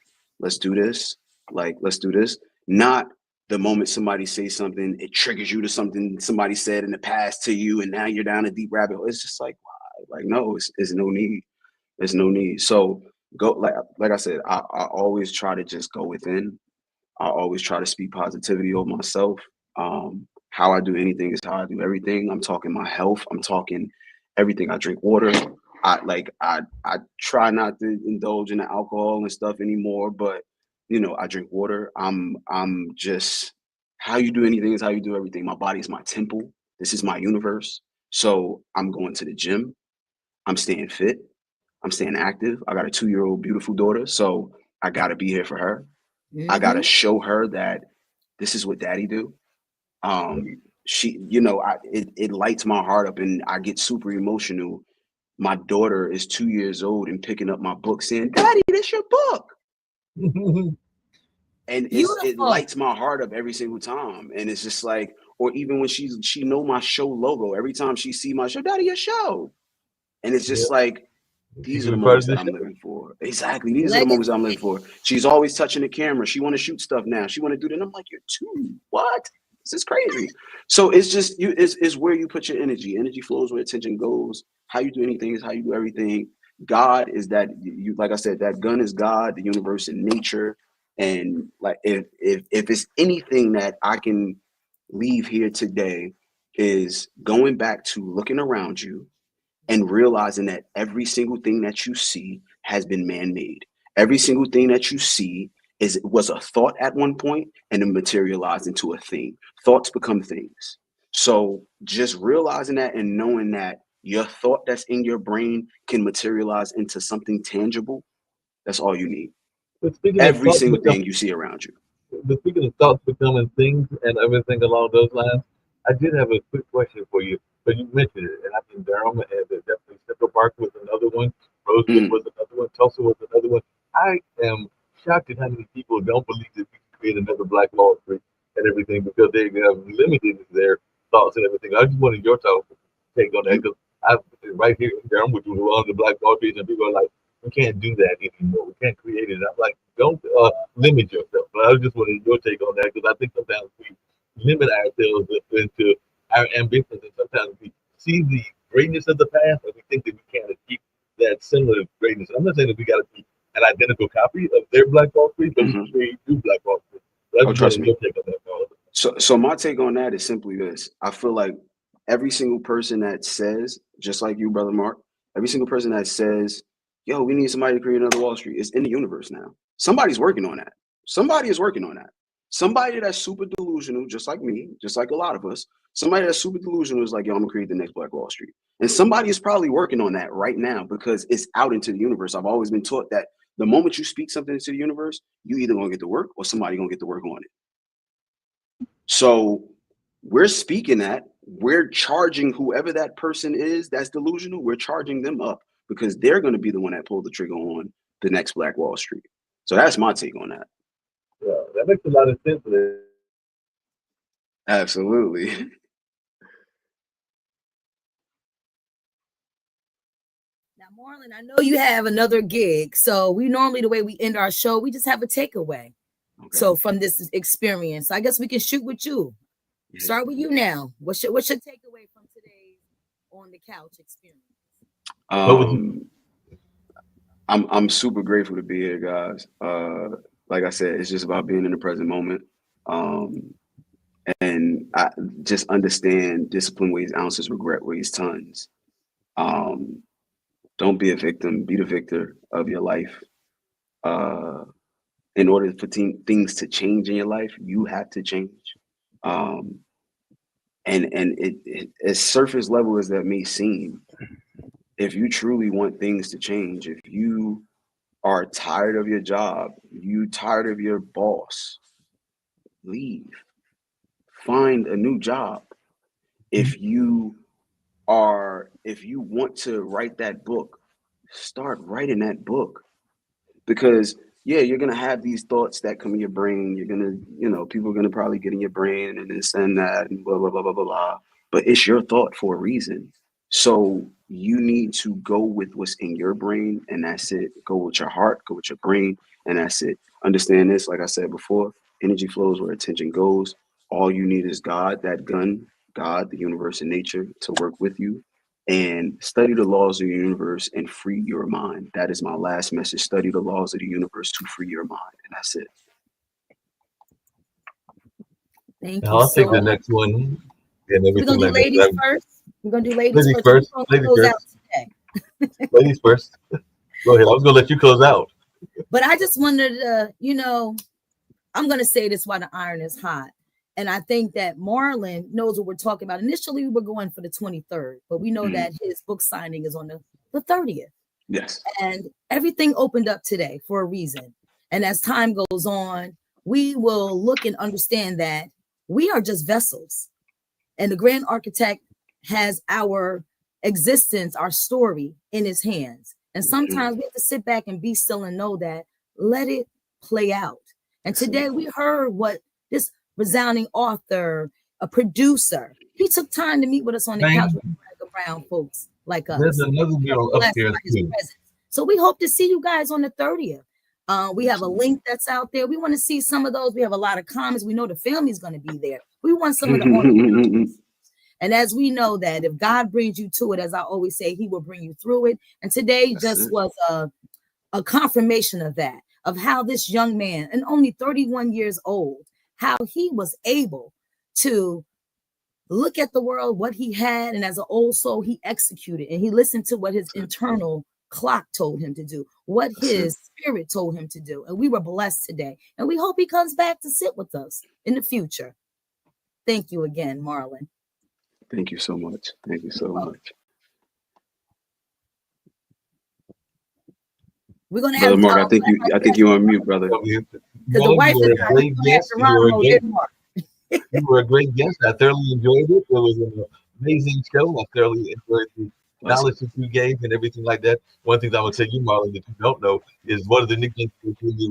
do this. Like, let's do this. Not the moment somebody says something, it triggers you to something somebody said in the past to you, and now you're down a deep rabbit hole. It's just like, why? Like, no, it's no need. There's no need. So go, like I said, I always try to just go within. I always try to speak positivity over myself. How I do anything is how I do everything. I'm talking my health. I'm talking everything. I drink water. I try not to indulge in the alcohol and stuff anymore, but you know, I drink water. I'm just, how you do anything is how you do everything. My body is my temple. This is my universe. So I'm going to the gym. I'm staying fit. I'm staying active. I got a 2-year-old beautiful daughter, so I got to be here for her. I got to show her that this is what daddy do. She, you know, it lights my heart up, and I get super emotional. My daughter is 2 years old and picking up my book saying, "Daddy, this your book." And it lights my heart up every single time. And it's just like, or even when she know my show logo, every time she see my show, "Daddy, your show." And it's just like, these are the moments that I'm living for. Exactly. These are the moments I'm living for. She's always touching the camera. She want to shoot stuff now. She want to do that. And I'm like, you're 2. What? This is crazy. So it's just, it's where you put your energy. Energy flows where attention goes. How you do anything is how you do everything. God is that, you, like I said, that gun is God, the universe, and nature. And like, if it's anything that I can leave here today, is going back to looking around you and realizing that every single thing that you see has been man-made. Every single thing that you see was a thought at one point and it materialized into a thing. Thoughts become things. So just realizing that and knowing that your thought that's in your brain can materialize into something tangible, that's all you need. Every single thing you see around you. But speaking of thoughts becoming things and everything along those lines, I did have a quick question for you. But you mentioned it, and I think Durham and definitely Central Park was another one. Rosewood was another Tulsa was another one. I am shocked at how many people don't believe that we can create another Black Wall Street and everything because they have limited their thoughts and everything. I just wanted your take on that because I right here in Durham, which was on the Black Wall Street, and people are like, we can't do that anymore. We can't create it. And I'm like, don't limit yourself. But I just wanted your take on that because I think sometimes we limit ourselves into our ambitions, and sometimes we see the greatness of the past, and we think that we can't achieve that similar greatness. I'm not saying that we got to be an identical copy of their Black Wall Street, but we can do Black Wall Street. So trust me. Your take on that, So my take on that is simply this. I feel like every single person that says, just like you, Brother Mark, every single person that says, yo, we need somebody to create another Wall Street is in the universe now. Somebody's working on that. Somebody is working on that. Somebody that's super delusional, just like me, just like a lot of us, somebody that's super delusional is like, yo, I'm gonna create the next Black Wall Street. And somebody is probably working on that right now because it's out into the universe. I've always been taught that the moment you speak something into the universe, you either gonna get to work or somebody gonna get to work on it. So we're speaking that, we're charging whoever that person is that's delusional, we're charging them up because they're gonna be the one that pulled the trigger on the next Black Wall Street. So that's my take on that. Yeah, that makes a lot of sense. Absolutely. Now, Marlon, I know you have another gig. So we normally, the way we end our show, we just have a takeaway. Okay. So from this experience, I guess we can shoot with you. Yeah. Start with you now. What's your takeaway from today's On the Couch experience? I'm super grateful to be here, guys. Like I said, it's just about being in the present moment. And I just understand discipline weighs ounces, regret weighs tons. Don't be a victim, be the victor of your life. In order for things to change in your life, you have to change. And it as surface level as that may seem, if you truly want things to change, if you are tired of your job, you tired of your boss, leave. Find a new job. If you want to write that book, start writing that book. Because yeah, you're gonna have these thoughts that come in your brain. You're gonna, people are gonna probably get in your brain and this and that and blah blah blah blah blah blah. But it's your thought for a reason. So you need to go with what's in your brain, and that's it. Go with your heart, go with your brain, and that's it. Understand this, like I said before, energy flows where attention goes. All you need is God, that gun, God, the universe and nature, to work with you. And study the laws of the universe and free your mind. That is my last message. Study the laws of the universe to free your mind. And that's it. Thank you. I'll take the next one. And we're going to do ladies first. We're going to do ladies first. Ladies first. Ladies first. Go ahead. I was going to let you close out. But I just wanted to, I'm going to say this while the iron is hot. And I think that Marlon knows what we're talking about. Initially, we were going for the 23rd, but we know that his book signing is on the 30th. Yes. And everything opened up today for a reason. And as time goes on, we will look and understand that we are just vessels. And the grand architect has our existence, our story in his hands. And sometimes we have to sit back and be still and know that, let it play out. And today we heard what this resounding author, a producer. He took time to meet with us on the couch with brown folks like us. There's another girl up there too. So we hope to see you guys on the 30th. We have a link that's out there. We want to see some of those. We have a lot of comments. We know the family's going to be there. We want some of the comments. And as we know that if God brings you to it, as I always say, he will bring you through it. And today was a confirmation of that, of how this young man, and only 31 years old, how he was able to look at the world, what he had, and as an old soul, he executed, and he listened to what his internal clock told him to do, what his spirit told him to do. And we were blessed today. And we hope he comes back to sit with us in the future. Thank you again, Marlon. Thank you so much. Thank you so much. We're gonna Brother have Mark, I think you're on mute, brother. Because the wife is You were a great guest. I thoroughly enjoyed it. It was an amazing show. I thoroughly enjoyed the knowledge that you gave and everything like that. One thing I'm gonna tell you, Marlon, that you don't know is one of the nicknames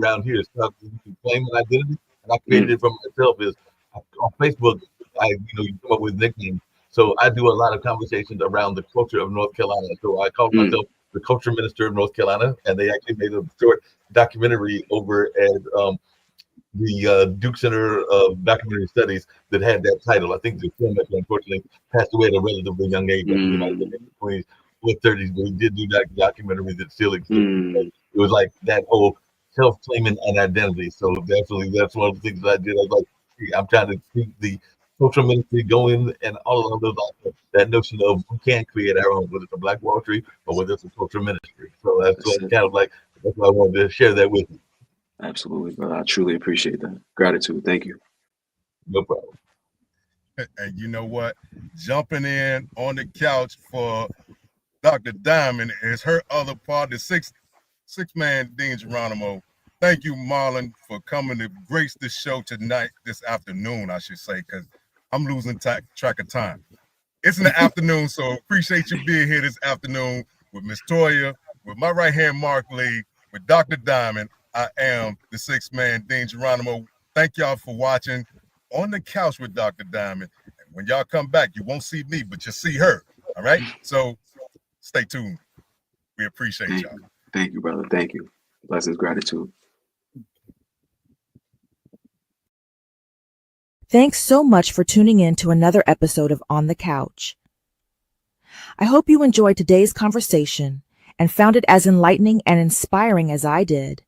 around here is stuff that you can claim an identity, and I created it for myself. Is on Facebook, you come up with nicknames. So I do a lot of conversations around the culture of North Carolina. So I call myself the culture minister of North Carolina, and they actually made a short documentary over at the Duke Center of Documentary Studies that had that title. I think the filmmaker unfortunately passed away at a relatively young age. I think he might have been in his 20s or 30s, but he did do that documentary that still exists. It was like that whole self-claiming an identity. So definitely that's one of the things that I did. I was like, hey, I'm trying to keep the social ministry going and all of those, that notion of we can create our own, whether it's a Black Wall Street or whether it's a social ministry. So that's kind of like, that's why I wanted to share that with you. Absolutely, brother. I truly appreciate that. Gratitude. Thank you. No problem. And you know what? Jumping in on the couch for Dr. Diamond is her other part, the six-man Dean Geronimo. Thank you, Marlon, for coming to grace the show tonight, this afternoon, I should say, because I'm losing track of time. It's in the afternoon, so appreciate you being here this afternoon with Miss Toya, with my right hand, Mark Lee, with Dr. Diamond. I am the six-man Dean Geronimo. Thank y'all for watching On the Couch with Dr. Diamond. And when y'all come back, you won't see me, but you'll see her. All right? So stay tuned. We appreciate y'all. Thank you, brother. Thank you. Blessings, gratitude. Thanks so much for tuning in to another episode of On the Couch. I hope you enjoyed today's conversation and found it as enlightening and inspiring as I did.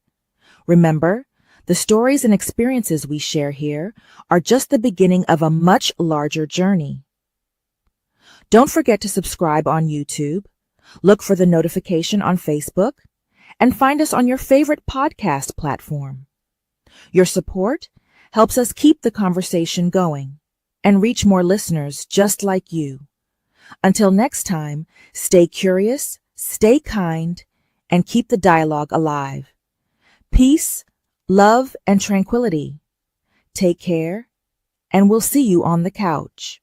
Remember, the stories and experiences we share here are just the beginning of a much larger journey. Don't forget to subscribe on YouTube, look for the notification on Facebook, and find us on your favorite podcast platform. Your support helps us keep the conversation going and reach more listeners just like you. Until next time, stay curious, stay kind, and keep the dialogue alive. Peace, love, and tranquility. Take care, and we'll see you on the couch.